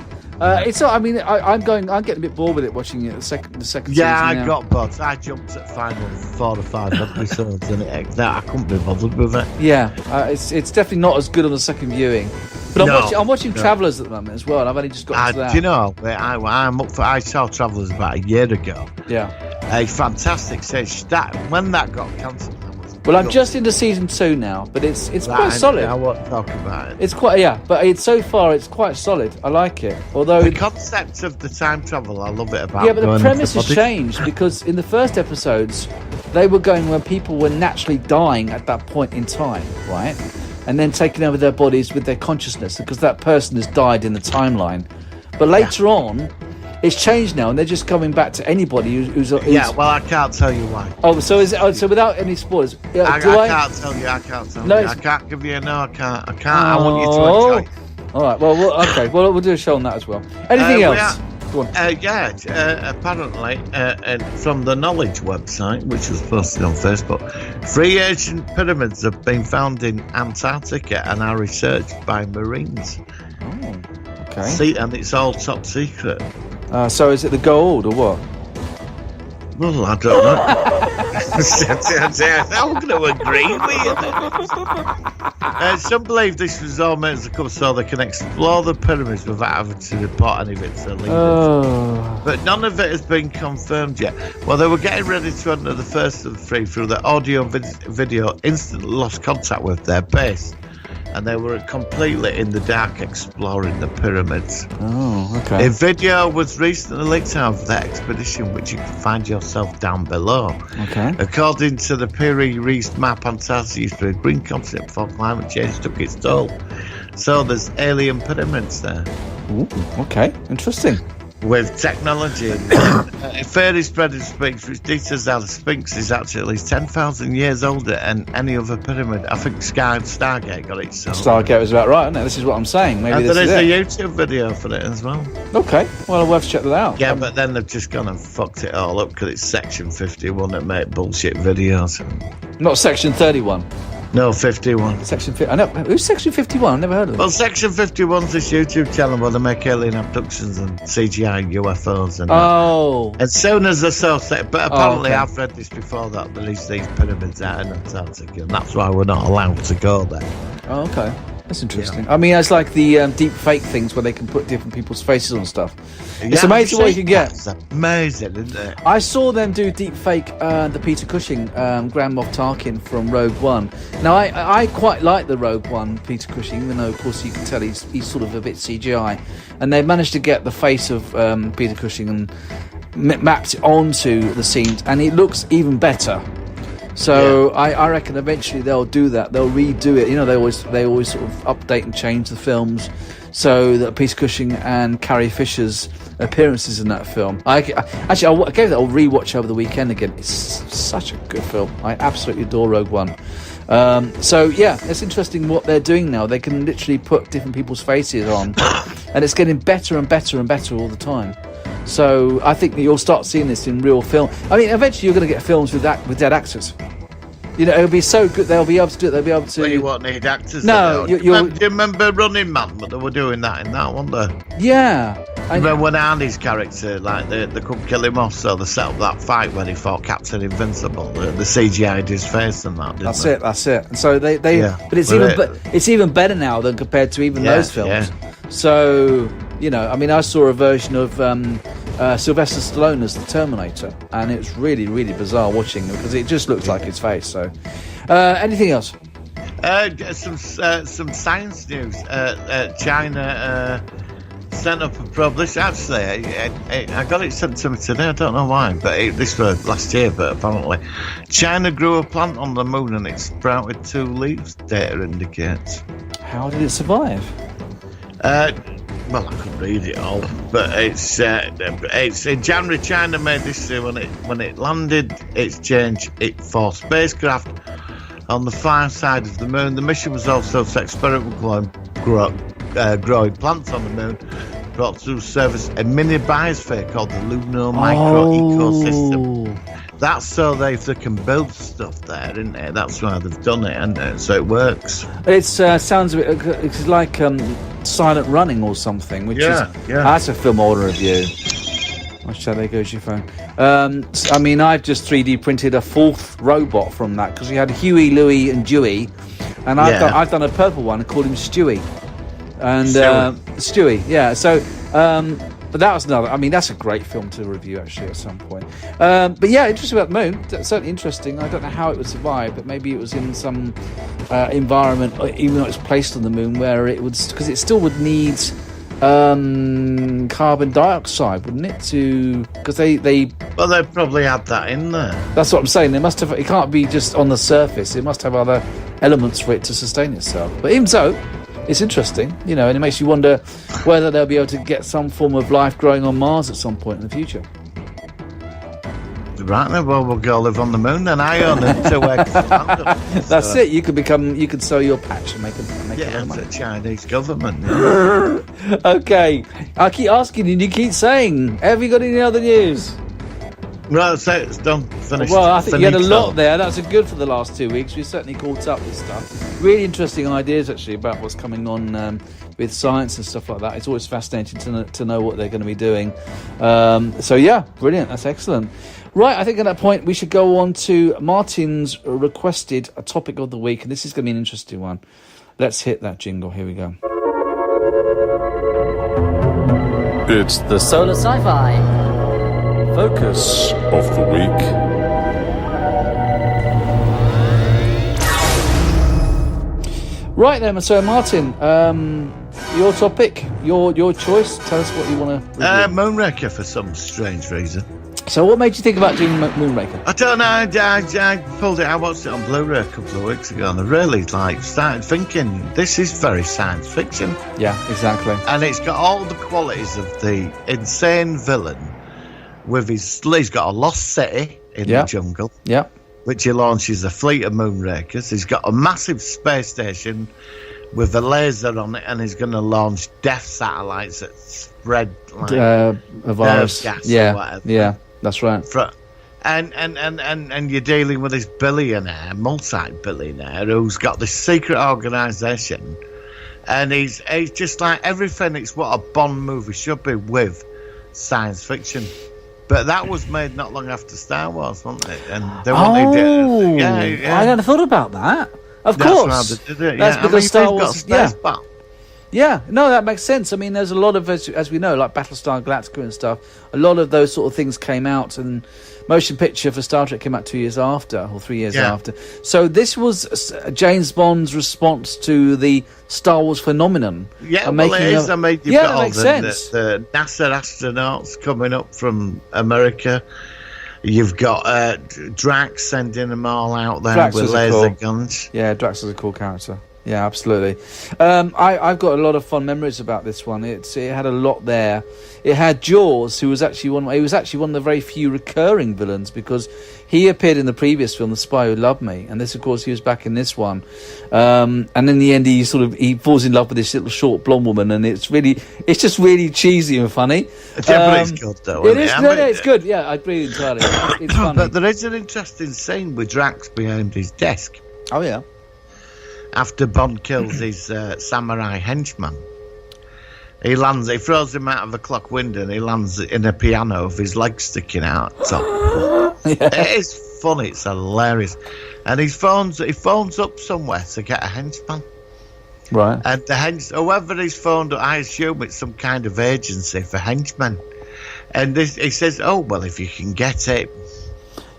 It's not... I mean, I'm getting a bit bored with it, watching it the second season. Yeah, I got bored. I jumped at final 4 or 5 episodes, and I couldn't be bothered with it. Yeah, it's definitely not as good on the second viewing. But I'm watching Travellers at the moment as well, and I've only just got into that. Do you know, I'm up for... I saw Travellers about a year ago. Yeah. A fantastic series. When that got cancelled... Well, I'm just into season 2 now, but it's quite solid. I won't talk about it. It's quite, but so far it's quite solid. I like it. Although the concept of the time travel, I love it about. Yeah, but the premise has changed because in the first episodes, they were going when people were naturally dying at that point in time, right? And then taking over their bodies with their consciousness because that person has died in the timeline. But later on, it's changed now, and they're just coming back to anybody who's yeah, well, I can't tell you why. Oh, so is it? Oh, so without any spoilers, I can't tell you. I can't tell you. I can't give you I can't. I want you to enjoy. All right. Well, okay. Well, we'll do a show on that as well. Anything else? Go on. Apparently, from the Knowledge website, which was posted on Facebook, 3 ancient pyramids have been found in Antarctica and are researched by Marines. Oh, okay. See, and it's all top secret. So is it the gold or what? Well, I don't know. I'm going to agree with you. Some believe this was all meant as a couple so they can explore the pyramids without having to report any of it to leaders. Oh. But none of it has been confirmed yet. Well, they were getting ready to enter the first of the 3 through the audio video instantly lost contact with their base. And they were completely in the dark exploring the pyramids. Oh, okay. A video was recently leaked out of that expedition, which you can find yourself down below. Okay. According to the Piri-Reis map, Antarctica used to be a green continent before climate change took its toll. So there's alien pyramids there. Ooh, okay, interesting. With technology. A fairy spreader Sphinx, which details how the Sphinx is actually at least 10,000 years older than any other pyramid. I think Stargate got it. So Stargate was about right, isn't it? This is what I'm saying. Maybe and there is a YouTube video for it as well. Okay, well, we'll have to check that out. Yeah, but then they've just gone and fucked it all up because it's Section 51 that make bullshit videos. Not Section 31. No, 51. Section 50. I know. Who's Section 51? I've never heard of it. Well, Section 51's this YouTube channel where they make alien abductions and CGI UFOs. And as soon as they're so set. But apparently, I've read this before that there is these pyramids out in Antarctica, and that's why we're not allowed to go there. Oh, okay. That's interesting. Yeah. I mean, it's like the deep fake things where they can put different people's faces on stuff. It's amazing what you can get. It's amazing, isn't it? I saw them do deep fake the Peter Cushing, Grand Moff Tarkin from Rogue One. Now, I quite like the Rogue One Peter Cushing, even though, of course, you can tell he's sort of a bit CGI. And they managed to get the face of Peter Cushing and mapped it onto the scenes, and it looks even better. So I reckon eventually they'll do that. They'll redo it. You know, they always sort of update and change the films so that Peter Cushing and Carrie Fisher's appearances in that film. I gave that a rewatch over the weekend again. It's such a good film. I absolutely adore Rogue One. So yeah, it's interesting what they're doing now. They can literally put different people's faces on, and it's getting better and better and better all the time. So I think that you'll start seeing this in real film. I mean, eventually you're going to get films with dead actors. You know, it'll be so good. They'll be able to do it. They'll be able to. Well, you won't need actors. No, do you remember Running Man? But they were doing that in that, weren't they? Yeah. Remember when Arnie's character, like, they couldn't kill him off, so they set up that fight when he fought Captain Invincible. The CGI'd his face and that, didn't they? That's it. And so they but it's even better now than compared to even those films. Yeah. So, you know, I mean, I saw a version of Sylvester Stallone as the Terminator, and it's really, really bizarre watching it because it just looks like his face. So, anything else? Some science news. China sent up a probe. This actually, I got it sent to me today. I don't know why, but this was last year. But apparently, China grew a plant on the moon and it sprouted 2 leaves. Data indicates. How did it survive? Well, I couldn't read it all, but it's in January. China made this when it landed. It's changed it for spacecraft on the far side of the moon. The mission was also to experiment growing plants on the moon, brought to service a mini biosphere called the lunar micro ecosystem. That's so they can build stuff there, isn't it? That's why they've done it, and so it works. It sounds a bit. It's like Silent Running or something. Which is that's a film I want to review. So there goes your phone. I mean, I've just 3D printed a 4th robot from that because we had Huey, Louie, and Dewey, and I've done a purple one and called him Stewie. And Stewie, yeah. So, but that was another. I mean, that's a great film to review actually at some point. But yeah, interesting about the moon. That's certainly interesting. I don't know how it would survive, but maybe it was in some environment, even though it's placed on the moon, where it would, because it still would need carbon dioxide, wouldn't it? Because they probably had that in there. That's what I'm saying. They must have. It can't be just on the surface. It must have other elements for it to sustain itself. But even so, it's interesting, you know, and it makes you wonder whether they'll be able to get some form of life growing on Mars at some point in the future. Right then, well, we'll go live on the moon then. I own it to work for London. That's it. You could sell your patch and make a lot of money. The Chinese government. Yeah. Okay, I keep asking you, and you keep saying, have you got any other news? Well, so it's done. Finished. Well, I think you had a lot there. That's good for the last 2 weeks. We've certainly caught up with stuff. Really interesting ideas, actually, about what's coming on with science and stuff like that. It's always fascinating to know what they're going to be doing. So, yeah, brilliant. That's excellent. Right, I think at that point we should go on to Martin's requested topic of the week, and this is going to be an interesting one. Let's hit that jingle. Here we go. It's the Solar Sci-Fi focus of the week. Right then, so Martin, your topic, your choice. Tell us what you want to Moonraker for some strange reason. So what made you think about doing Moonraker? I don't know. I pulled it. I watched it on Blu-ray a couple of weeks ago, and I really started thinking this is very science fiction. Yeah, exactly. And it's got all the qualities of the insane villain. He's got a lost city in the jungle. Yeah. Which he launches a fleet of Moonrakers. He's got a massive space station with a laser on it, and he's going to launch death satellites that spread like a virus, gas or whatever. Yeah, that's right. And you're dealing with this billionaire, multi-billionaire, who's got this secret organisation, and he's just like everything. It's what a Bond movie should be with science fiction. But that was made not long after Star Wars, wasn't it? And they wanted I hadn't thought about that. Of course. That's how they did it. That's because Star Wars. Got space battle. Yeah, no, that makes sense. I mean, there's a lot of, as we know, like Battlestar Galactica and stuff, a lot of those sort of things came out, and motion picture for Star Trek came out 2 years after, or 3 years after. So this was James Bond's response to the Star Wars phenomenon. Yeah, well, it is. I mean, you've got all the NASA astronauts coming up from America. You've got Drax sending them all out there Drax with laser guns. Yeah, Drax is a cool character. Yeah, absolutely. I've got a lot of fond memories about this one. It had a lot there. It had Jaws, who was actually one of the very few recurring villains, because he appeared in the previous film, The Spy Who Loved Me, and this, of course, he was back in this one. And in the end, he falls in love with this little short blonde woman, and it's just really cheesy and funny. It's good though. It's good. Yeah, I agree entirely. It's funny. But there is an interesting scene with Drax behind his desk. Oh yeah. After Bond kills his samurai henchman, he throws him out of a clock window, and he lands in a piano with his legs sticking out. It is funny, it's hilarious. And he phones up somewhere to get a henchman. Right. And whoever he's phoned up, I assume it's some kind of agency for henchmen. And he says, oh, well, if you can get it.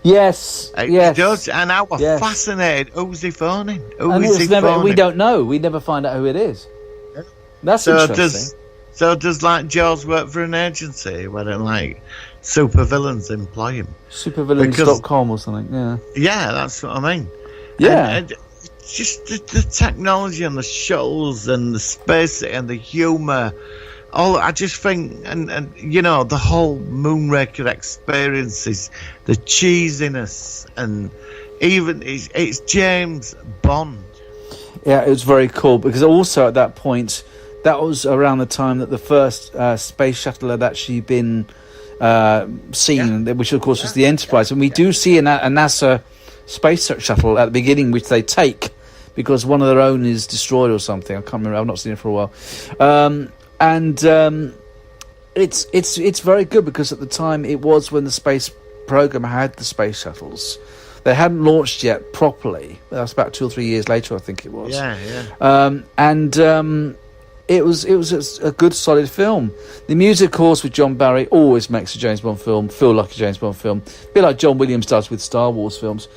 Yes. He does, and I was fascinated. Who's he phoning? We don't know. We never find out who it is. That's interesting. Does like Jaws work for an agency where like supervillains employ him? Supervillains.com or something. Yeah. Yeah, that's what I mean. Yeah. And just the technology and the shuttles and the space and the humour. I just think, and you know, the whole Moonraker experience is the cheesiness, and even it's James Bond. Yeah, it was very cool, because also at that point, that was around the time that the first space shuttle had actually been seen, which of course was the Enterprise. And we do see a NASA space shuttle at the beginning, which they take because one of their own is destroyed or something. I can't remember. I've not seen it for a while. It's very good, because at the time it was when the space program had the space shuttles. They hadn't launched yet properly. That was about 2 or 3 years later, I think it was. It was a good, solid film. The music, of course, with John Barry always makes a James Bond film feel like a James Bond film, a bit like John Williams does with Star Wars films.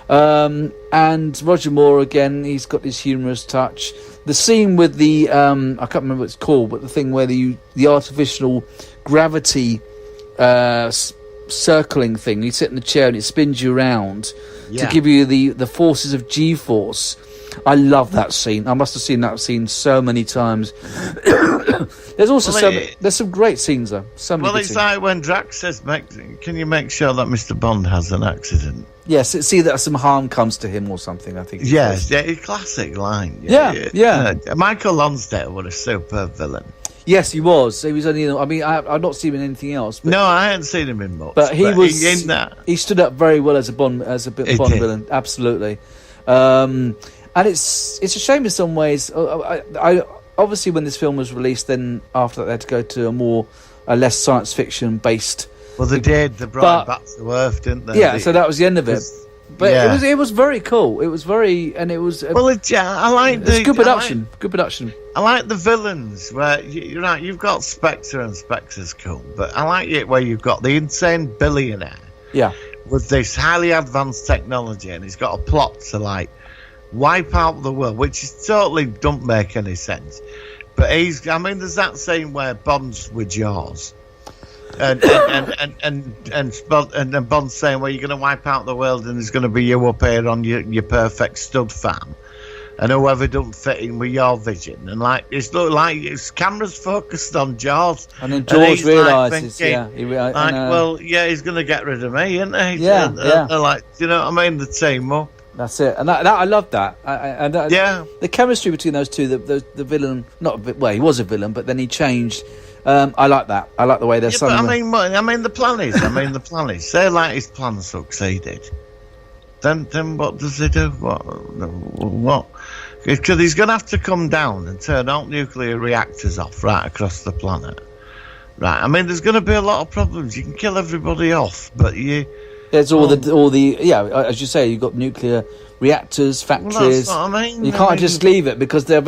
And Roger Moore, again, he's got this humorous touch. The scene with the I can't remember what it's called, but the thing where the artificial gravity circling thing, you sit in the chair and it spins you around to give you the forces of G-force. I love that scene. I must have seen that scene so many times. There's also there's some great scenes though. It's like when Drax says, "Can you make sure that Mr. Bond has an accident?" Yes, see that some harm comes to him or something, I think. Yes, a classic line. Yeah. Michael Lonsdale was a superb villain. Yes, he was. He was only. I mean, I've not seen him in anything else. No, I hadn't seen him in much. But he was in that. He stood up very well as a Bond villain. Absolutely. And it's a shame in some ways. I obviously, when this film was released, then after that they had to go to a less science fiction based. Well, they did. They brought it back to Earth, didn't they? Yeah, so that was the end of it. But it was very cool. It was very, and it was. I like the good production. Good production. I like the villains where you're right. You've got Spectre, and Spectre's cool, but I like it where you've got the insane billionaire. Yeah. With this highly advanced technology, and he's got a plot to like wipe out the world, which is totally don't make any sense. But there's that scene where Bond's with Jaws. And Bond's saying, well, you're going to wipe out the world and there's going to be you up here on your perfect stud farm, and whoever don't fit in with your vision, and like it's look like his camera's focused on Jaws, and then Jaws realises, he's going to get rid of me, isn't he? Yeah. Like, you know what I mean? The team up. That's it, and that I love that. The chemistry between those two, the villain, he was a villain, but then he changed. I like that. I like the way they're. But I mean, the plan is. Say like his plan succeeded. Then what does he do? What? Because he's going to have to come down and turn all nuclear reactors off right across the planet. Right. I mean, there's going to be a lot of problems. You can kill everybody off, but there's as you say, you've got nuclear reactors, factories. Well, that's what I mean. You can't just leave it because they'll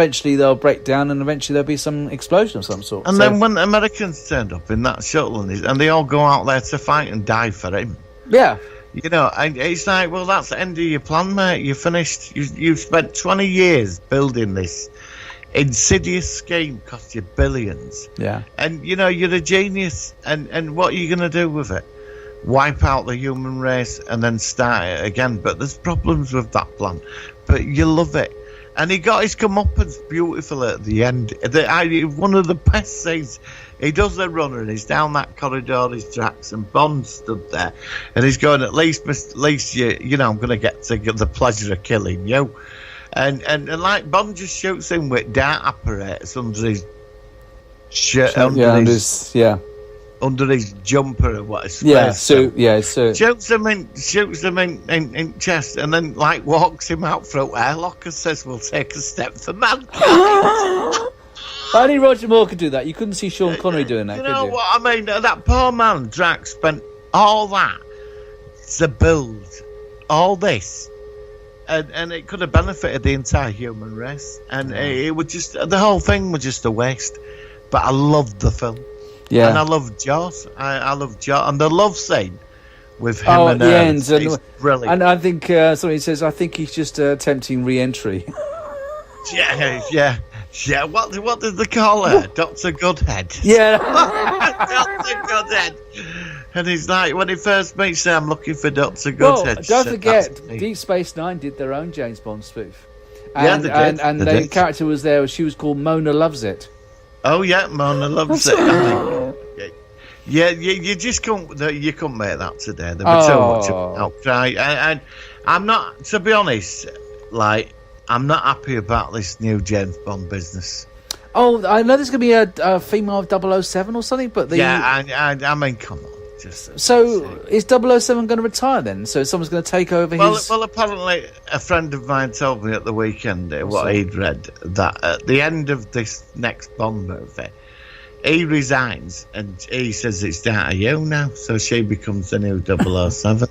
break down and eventually there'll be some explosion of some sort. And then when Americans turned up in that shuttle and they all go out there to fight and die for him. Yeah. You know, and it's like, well, that's the end of your plan, mate. You're finished. You've spent 20 years building this insidious scheme, cost you billions. Yeah. And, you know, you're a genius. And what are you going to do with it? Wipe out the human race and then start it again. But there's problems with that plan. But you love it. And he got his comeuppance beautiful at the end. One of the best scenes. He does the runner and he's down that corridor, his tracks, and Bond stood there. And he's going, at least you know, I'm going to get the pleasure of killing you. And like Bond just shoots him with dart apparatus under his shirt, under his jumper or what? Suit. Shoots him in chest, and then like walks him out through airlock and says, "We'll take a step for mankind." Only Roger Moore could do that. You couldn't see Sean Connery doing that. You know what I mean? That poor man, Drax, spent all that to build all this. And it could have benefited the entire human race. And it would just, the whole thing was just a waste. But I loved the film. Yeah. And I loved Jaws. I loved Jaws. And the love scene with him and her is brilliant. And I think, somebody says, I think he's just attempting re-entry. Yeah. What did they call her? Dr. Goodhead. Yeah. Dr. Goodhead. And he's like, when he first meets her, I'm looking for Dr. Goodhead. Well, don't forget, Deep Space Nine did their own James Bond spoof. And, they did. And the character was there. She was called Mona Loves It. Oh, yeah, Mona Loves It. Yeah, you just couldn't make that today. There was so much outcry. And I'm not, to be honest, like, I'm not happy about this new James Bond business. Oh, I know there's going to be a female of 007 or something, but I mean, come on. So is 007 going to retire then? So someone's going to take over his... Well, apparently a friend of mine told me at the weekend what he'd read, that at the end of this next Bond movie, he resigns and he says it's down to you now, so she becomes the new 007.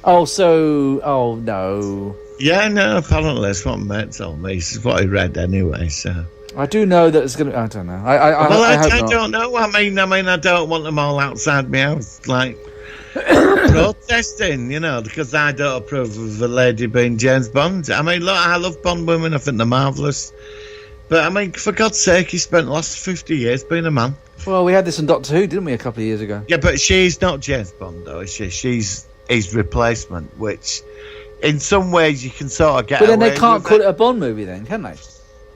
Oh no. Yeah, no, apparently that's what mate told me. This is what he read anyway, so... I do know that it's going to... I don't know. I don't know. I mean, I don't want them all outside my house, like, protesting, you know, because I don't approve of a lady being James Bond. I mean, look, I love Bond women. I think they're marvellous. But, I mean, for God's sake, he spent the last 50 years being a man. Well, we had this on Doctor Who, didn't we, a couple of years ago? Yeah, but she's not James Bond, though, is she? She's his replacement, which, in some ways, you can sort of get away with. But then they can't call it a Bond movie then, can they?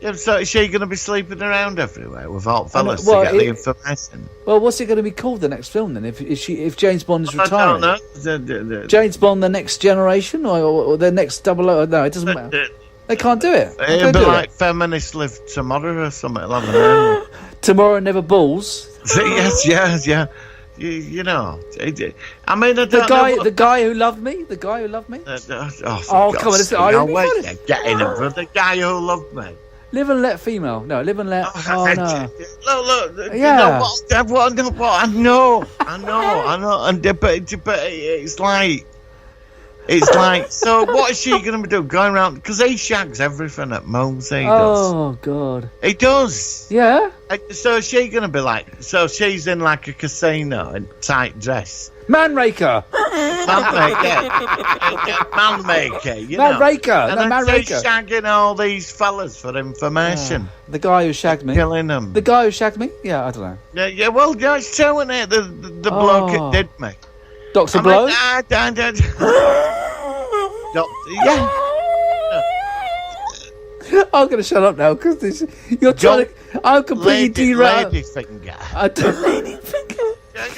Yeah, so is she going to be sleeping around everywhere with hot fellas to get the information? Well, what's it going to be called, the next film, then, if James Bond is retiring? I don't know. James Bond, the next generation, or the next 00? No, it doesn't matter. They can't do it. It'll be like Feminists Live Tomorrow or something like that. Tomorrow Never Balls. Yes. You know, I mean, the guy who loved me. Oh, come on, getting him for the guy who loved me. Live and Let female. No, Live and Let. Oh no. Look. Yeah. You know what? I know. And but it's like. So what is she going to be doing? Going around because he shags everything at Moans. He does. Oh God. He does. Yeah. So is she going to be like? So she's in like a casino in tight dress. Manraker. Manmaker. You Manraker. And then she's shagging all these fellas for information. The guy who shagged me. Killing them. The guy who shagged me? Yeah, I don't know. Yeah. Well, it's showing it. The bloke that did me. Dr. Blow? Yeah. I'm going to shut up now because you're trying to... I'm completely derailed. Lady finger. Lady finger.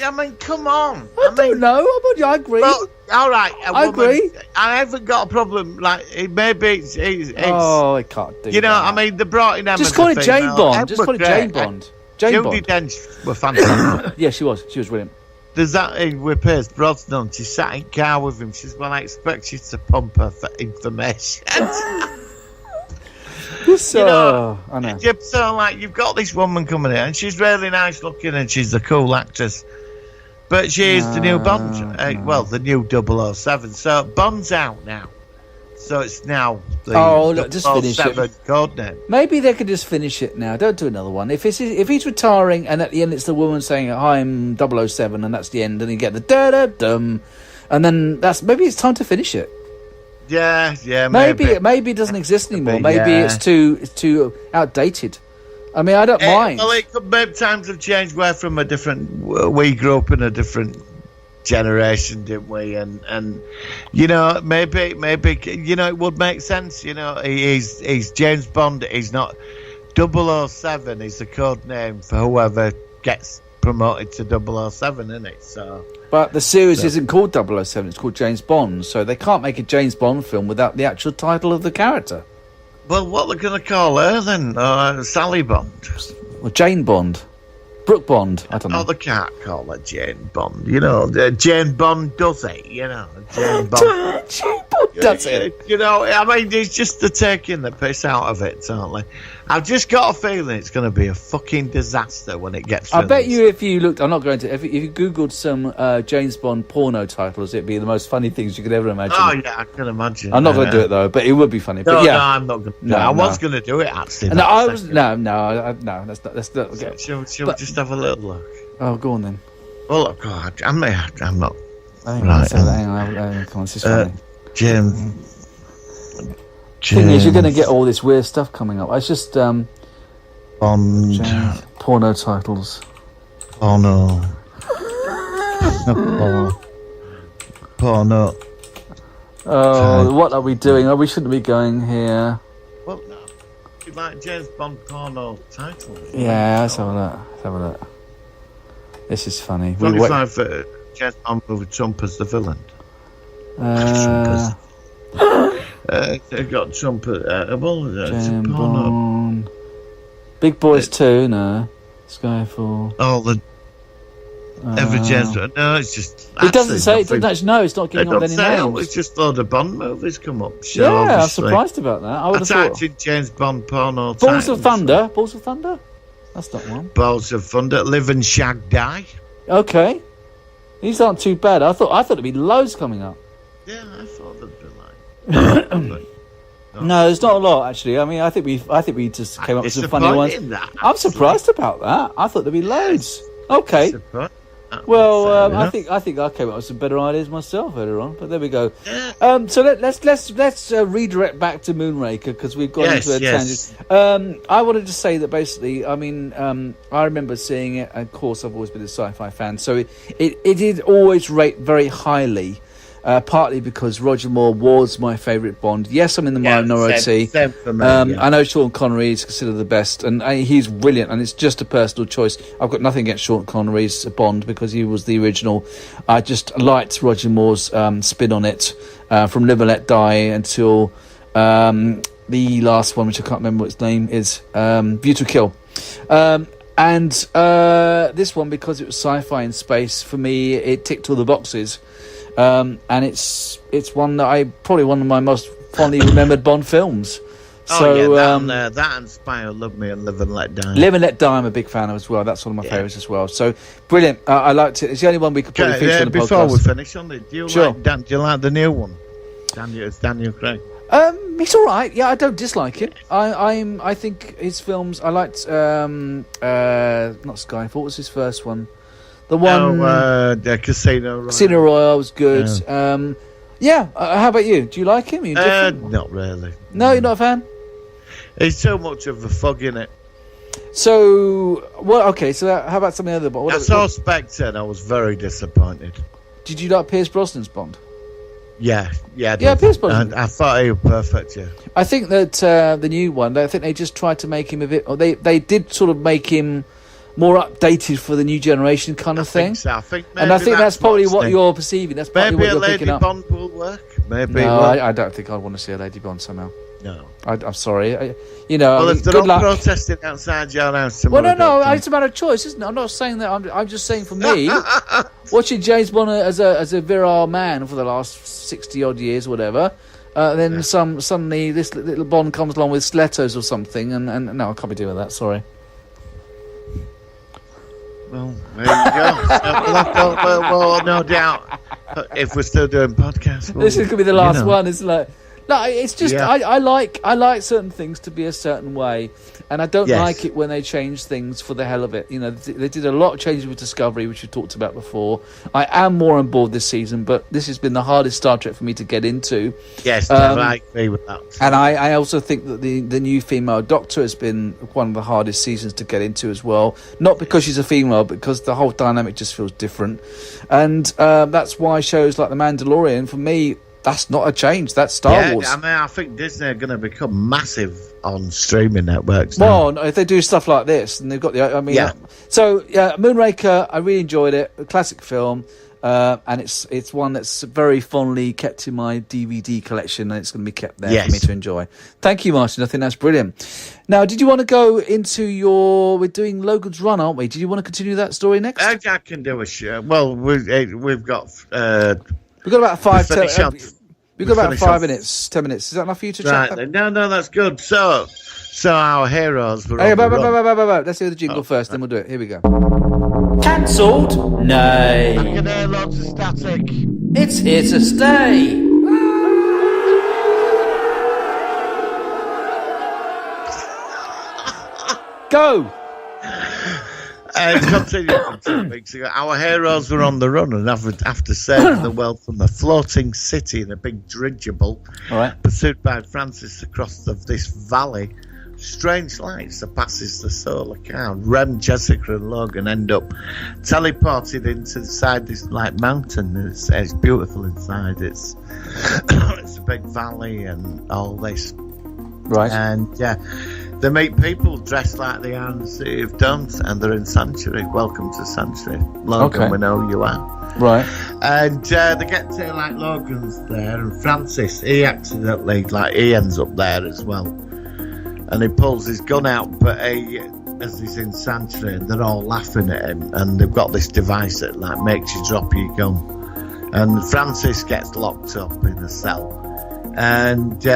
I mean, come on. I don't know. I agree. Well, all right. I agree. I haven't got a problem. Like, maybe it's I can't do You know, that. I mean, they brought in Emma. Just call it Jane Bond. Just call it Jane Bond. Judi Dench were fantastic. Yeah, she was. She was brilliant. There's that with Pierce Brosnan. She sat in car with him. She says, well, I expect you to pump her for information. So, you know, I know. So, like, you've got this woman coming in, and she's really nice looking, and she's a cool actress. But she is the new Bond. Well, the new 007. So, Bond's out now. So it's now the look, just finish it. Code name. Maybe they could just finish it now. Don't do another one. If he's retiring and at the end it's the woman saying, "Hi, I'm 007," and that's the end, and you get the da-da-dum, and then maybe it's time to finish it. Yeah, Maybe it doesn't exist anymore. Maybe it's too outdated. I mean, I don't mind. Well, maybe times have changed. We're from a different. We grew up in a different generation, didn't we? And maybe it would make sense. He's James Bond. He's not 007. He's the code name for whoever gets promoted to 007, isn't it? So. But the series isn't called 007, it's called James Bond, so they can't make a James Bond film without the actual title of the character. Well, what are they going to call her then? Sally Bond? Or Jane Bond? Brooke Bond? I don't know. Oh, they can't call her Jane Bond. Jane Bond does it, Jane Bond. Jane Bond does it. I mean, it's just the taking the piss out of it, aren't they? I've just got a feeling it's going to be a fucking disaster when it gets I finished. bet you if you looked, I'm not going to, if you Googled some James Bond porno titles, it'd be the most funny things you could ever imagine. Oh, yeah, I can imagine. I'm not going to do it, though, but it would be funny. No, yeah. I'm not going to do it. I was going to do it, actually. No, that's not. That's not okay. Shall we just have a little look? Oh, go on then. Well, look, God, I'm not. Hang on, come on, this is funny. Jim. Thing is, you're going to get all this weird stuff coming up. It's just Bond. Porno titles. Porno. Porno. Oh, what are we doing? Oh, we shouldn't be going here. Well, no. You like James Bond porno titles? Yeah, let's have a look. This is funny. 25 for James Bond with Trump as the villain. They got Trump. James Bond. Big Boys 2, no. Skyfall. Oh, every James Bond. No, it's just. It doesn't say. It doesn't actually. No, it's not getting up with any names. It's just a load of Bond movies come up. So yeah, obviously. I'm surprised about that. I would have typed thought. in James Bond porno. Balls of Thunder. Balls of Thunder. That's not one. Balls of Thunder. Live and Shag Die. Okay. These aren't too bad. I thought there'd be loads coming up. Yeah, I thought there'd be like. No, there's not a lot actually. I mean, I think we just came up with some funny ones. I'm surprised about that. I thought there'd be loads. Okay. Well, I think I came up with some better ideas myself earlier on, but there we go. So let's redirect back to Moonraker because we've got into a tangent. I wanted to say that basically, I mean, I remember seeing it. Of course, I've always been a sci-fi fan, so it did always rate very highly. Partly because Roger Moore was my favourite Bond. Yes, I'm in the minority. Same for me, I know Sean Connery is considered the best, and he's brilliant, and it's just a personal choice. I've got nothing against Sean Connery's Bond because he was the original. I just liked Roger Moore's spin on it, from Live and Let Die until the last one, which I can't remember what its name is, View to Kill. And this one, because it was sci-fi in space, for me, it ticked all the boxes. And it's one that probably one of my most fondly remembered Bond films. That and Spy Love Me and Live and Let Die. Live and Let Die, I'm a big fan of as well. That's one of my favourites as well. So brilliant. I liked it. It's the only one we could probably feature on the podcast. Before we finish on it, do you like the new one? Daniel Craig. He's all right. Yeah, I don't dislike it. I think his films. I liked not Skyfall. What was his first one? The one, the Casino Royale. Casino Royale was good. Yeah. How about you? Do you like him? Are you different? Not really. No, you're not a fan? There's so much of a fog in it. So, okay. So, how about something other? I saw Spectre and I was very disappointed. Did you like Pierce Brosnan's Bond? Yeah, Pierce Brosnan. I thought he was perfect. Yeah. I think that the new one. I think they just tried to make him a bit. Or they did sort of make him more updated for the new generation kind of thing. I think that's probably what you're perceiving. That's probably what you're picking up. Maybe a Lady Bond will work. Maybe. No, I don't think I'd want to see a Lady Bond somehow. No. I'm sorry. Well, if they're all protesting outside your house tomorrow... No, it's a matter of choice, isn't it? I'm not saying that. I'm just saying for me, watching James Bond as a virile man for the last 60-odd years or whatever, then suddenly this little Bond comes along with stilettos or something, and no, I can't be doing that, sorry. Well, there you go. Well, no doubt. If we're still doing podcasts, this is going to be the last one. It's like No, it's just I like certain things to be a certain way, and I don't like it when they change things for the hell of it. You know, they did a lot of changes with Discovery, which we talked about before. I am more on board this season, but this has been the hardest Star Trek for me to get into. Yes, I agree with that. And I also think that the new female Doctor has been one of the hardest seasons to get into as well. Not because she's a female, but because the whole dynamic just feels different, and that's why shows like The Mandalorian, for me, that's not a change. That's Star Wars. I mean, I think Disney are going to become massive on streaming networks now. Well, if they do stuff like this, and they've got the... So, Moonraker, I really enjoyed it. A classic film. And it's one that's very fondly kept in my DVD collection, and it's going to be kept there for me to enjoy. Thank you, Martin. I think that's brilliant. Now, did you want to go into we're doing Logan's Run, aren't we? Did you want to continue that story next? I can do a show. Well, we've got... We've got about 5 minutes, 10 minutes. Is that enough for you to chat? Right. No, that's good. So our heroes were Hey, let's hear the jingle first, then we'll do it. Here we go. Cancelled? Nay. I can hear lots of static. It's here to stay. Go! Continuing from 2 weeks ago, our heroes were on the run, and after saving the world from a floating city in a big dirigible, pursued by Francis across this valley, strange light surpasses the solar count. Rem, Jessica, and Logan end up teleported inside this mountain. It's beautiful inside. It's a big valley and all this. Right. And they meet people dressed like they are in the City of Dons, and they're in Sanctuary. Welcome to Sanctuary. Logan, we know who you are. Right. And they get to, Logan's there, and Francis, he accidentally, he ends up there as well. And he pulls his gun out, but as he's in Sanctuary, they're all laughing at him, and they've got this device that, makes you drop your gun. And Francis gets locked up in a cell. And...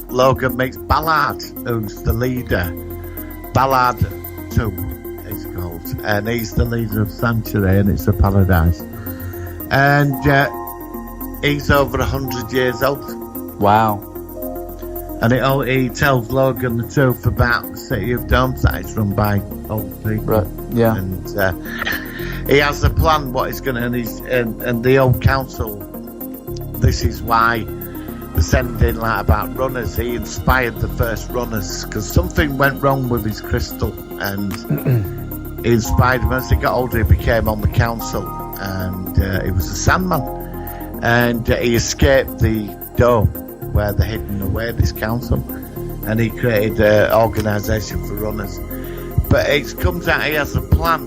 Logan meets Ballard, who's the leader. Ballard 2 is called. And he's the leader of Sanctuary, and it's a paradise. And he's over 100 years old. Wow. And he tells Logan the truth about the City of Dons, that it's run by old people. Right, yeah. And he has a plan what he's going to... And the old council, this is why... They're sending about runners. He inspired the first runners because something went wrong with his crystal, and he inspired him. As he got older, he became on the council, and he was a Sandman, and he escaped the dome where they're hidden away, this council, and he created an organisation for runners. But it comes out he has a plan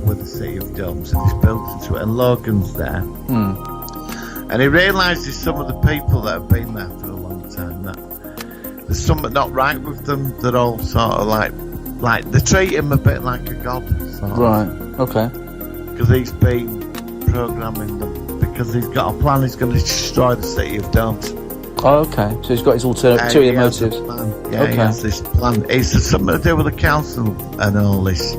with the City of Domes, and he's built into it, and Logan's there. And he realises some of the people that have been there for a long time, that there's something not right with them. They're all sort of like they treat him a bit like a god. Right, okay. Because he's been programming them, because he's got a plan. He's going to destroy the City of Dons. Oh, okay. So he's got his ulterior motives. He has this plan. It's something to do with the council and all this.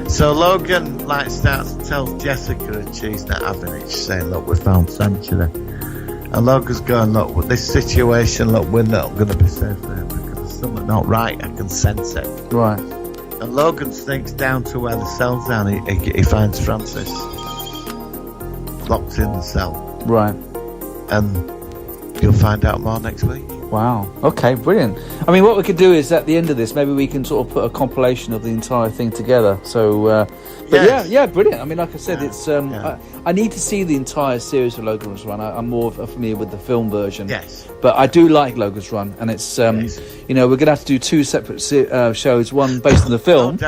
So Logan starts to tell Jessica, and she's not having it. She's saying, "Look, we found Sanctuary." And Logan's going, "Look, with this situation, we're not going to be safe there because there's something not right. I can sense it." Right. And Logan sneaks down to where the cell's down. He finds Francis locked in the cell. Right. And you'll find out more next week. Wow. Okay, brilliant. I mean, what we could do is at the end of this, maybe we can sort of put a compilation of the entire thing together. So, yeah, brilliant. I mean, like I said, it's I need to see the entire series of Logan's Run. I'm more familiar with the film version. Yes. But I do like Logan's Run, and it's we're going to have to do 2 separate shows, one based on the film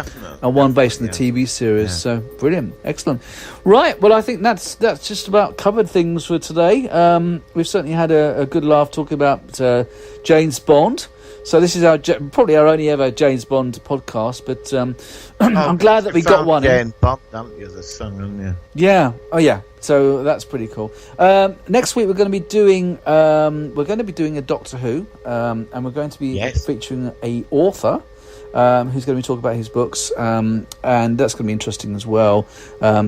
and one based on the TV series. Yeah. So brilliant, excellent. Right, well, I think that's just about covered things for today. We've certainly had a good laugh talking about James Bond. So this is probably our only ever James Bond podcast, but I'm glad that we got one. James Bond, haven't you? The song, haven't you? Yeah. Oh, yeah. So that's pretty cool. Next week we're going to be doing a Doctor Who, and we're going to be featuring a author. who's going to be talking about his books, and that's going to be interesting as well.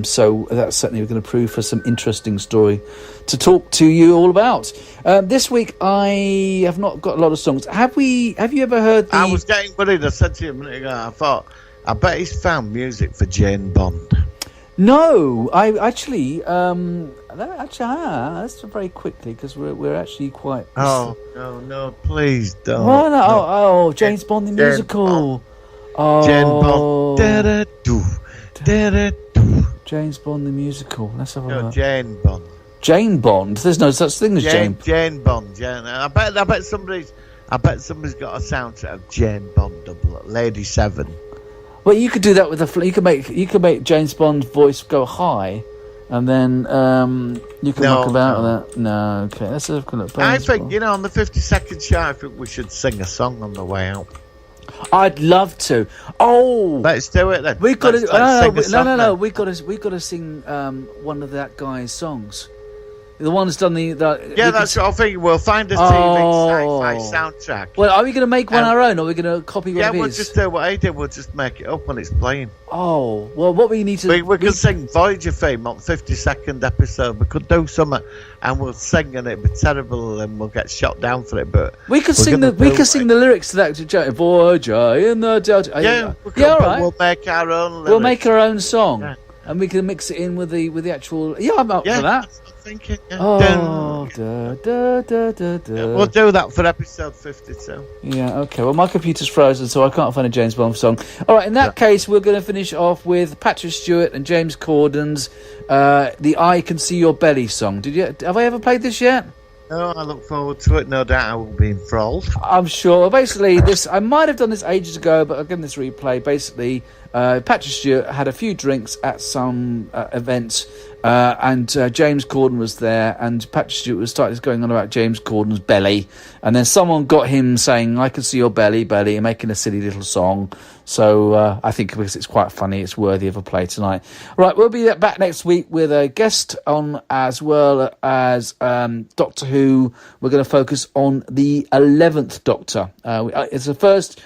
So that's certainly going to prove for some interesting story to talk to you all about. This week I have not got a lot of songs. Have you ever heard I was getting worried. I said to you a minute ago, I thought, I bet he's found music for Jane Bond. No, I actually, that's very quickly, because we're actually quite... Oh, no, please don't. Well, no, James Bond the musical. Jane Bond. Da-da-doo, da-da-doo. James Bond the musical. Let's have a look. Jane Bond. Jane Bond? There's no such thing as Jane. Jane Bond. I bet somebody's got a soundtrack of Jane Bond double, Lady 7. Well, you could do that with you could make James Bond's voice go high, and then you can muck about with that. No, okay. Let's have a look. I think on the 50-second chart, I think we should sing a song on the way out. I'd love to. Oh, let's do it then. We got to. No. We got to sing one of that guy's songs. The one's done that's what I think. We'll find a TV Sci-Fi soundtrack. Well, are we going to make one our own, or are we going to copy one of his? Yeah, we'll just do what I did. We'll just make it up when it's playing. Oh, well, what we need to... We could sing Voyager theme on 52nd episode. We could do something, and we'll sing, and it'd be terrible, and we'll get shot down for it, but... We could sing the lyrics to that, Voyager in the Delta... all right. We'll make our own lyrics. We'll make our own song, and we can mix it in with the actual... Yeah, I'm up for that. Thinking, we'll do that for episode 52. Yeah, okay. Well, my computer's frozen, so I can't find a James Bond song. All right, in that case, we're going to finish off with Patrick Stewart and James Corden's "The I Can See Your Belly" song. Have I ever played this yet? No, I look forward to it. No doubt I will be enthralled. I'm sure. Basically, I might have done this ages ago, but I'll give this replay. Basically, Patrick Stewart had a few drinks at some event, and James Corden was there, and Patrick Stewart was going on about James Corden's belly, and then someone got him saying, "I can see your belly, belly," and making a silly little song. So I think because it's quite funny, it's worthy of a play tonight. Right, we'll be back next week with a guest on, as well as Doctor Who. We're going to focus on the 11th Doctor. It's the first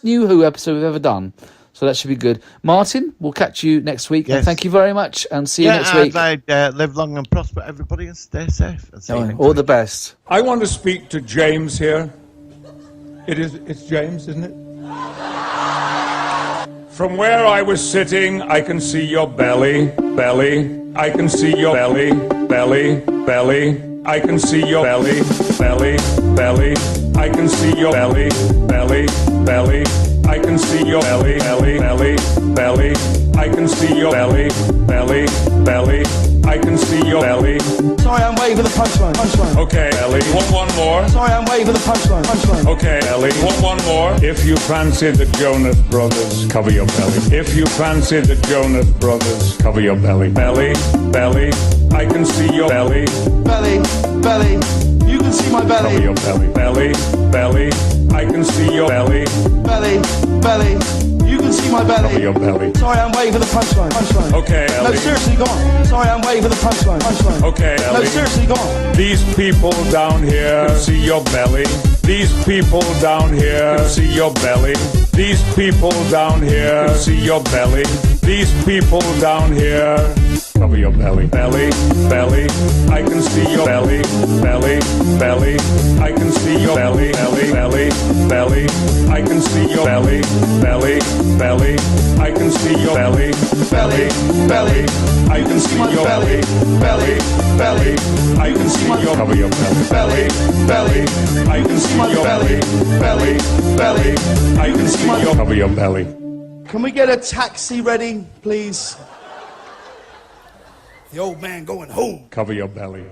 new Who episode we've ever done. So that should be good. Martin, we'll catch you next week. Yes. And thank you very much, and see you next week. Live long and prosper, everybody, and stay safe. And all the best. I want to speak to James here. It's James, isn't it? From where I was sitting, I can see your belly, belly. I can see your belly, belly, belly. I can see your belly, belly, belly. I can see your belly, belly, belly. I can see your belly, belly, belly, belly. I can see your belly, belly, belly. I can see your belly. Sorry, I'm waiting for the punchline. Okay, belly. One more. Sorry, I'm waiting for the punchline. Okay, belly. One more. If you fancy the Jonas Brothers, cover your belly. If you fancy the Jonas Brothers, cover your belly. Belly, belly. I can see your belly. Belly, belly. You can see my belly. Cover your belly. Belly, belly. I can see your belly. Belly, belly. You can see my belly. Cover your belly. Sorry, I'm waiting for the punchline. Okay, belly. No, seriously, go on. Sorry, I'm waiting for the punchline. Okay, belly. No, seriously, go on. These people down here can see your belly. These people down here can see your belly. These people down here can see your belly. These people down here. Cover your belly, belly, belly. I can see your belly, belly, belly. I can see your belly, belly, belly, belly. I can see your belly, belly, belly. I can see your belly, belly, belly. I can see your belly, belly, belly. I can see your cover your belly, belly, belly. I can see your belly, belly, belly. I can see your cover your belly. Can we get a taxi ready, please? The old man going home. Cover your belly.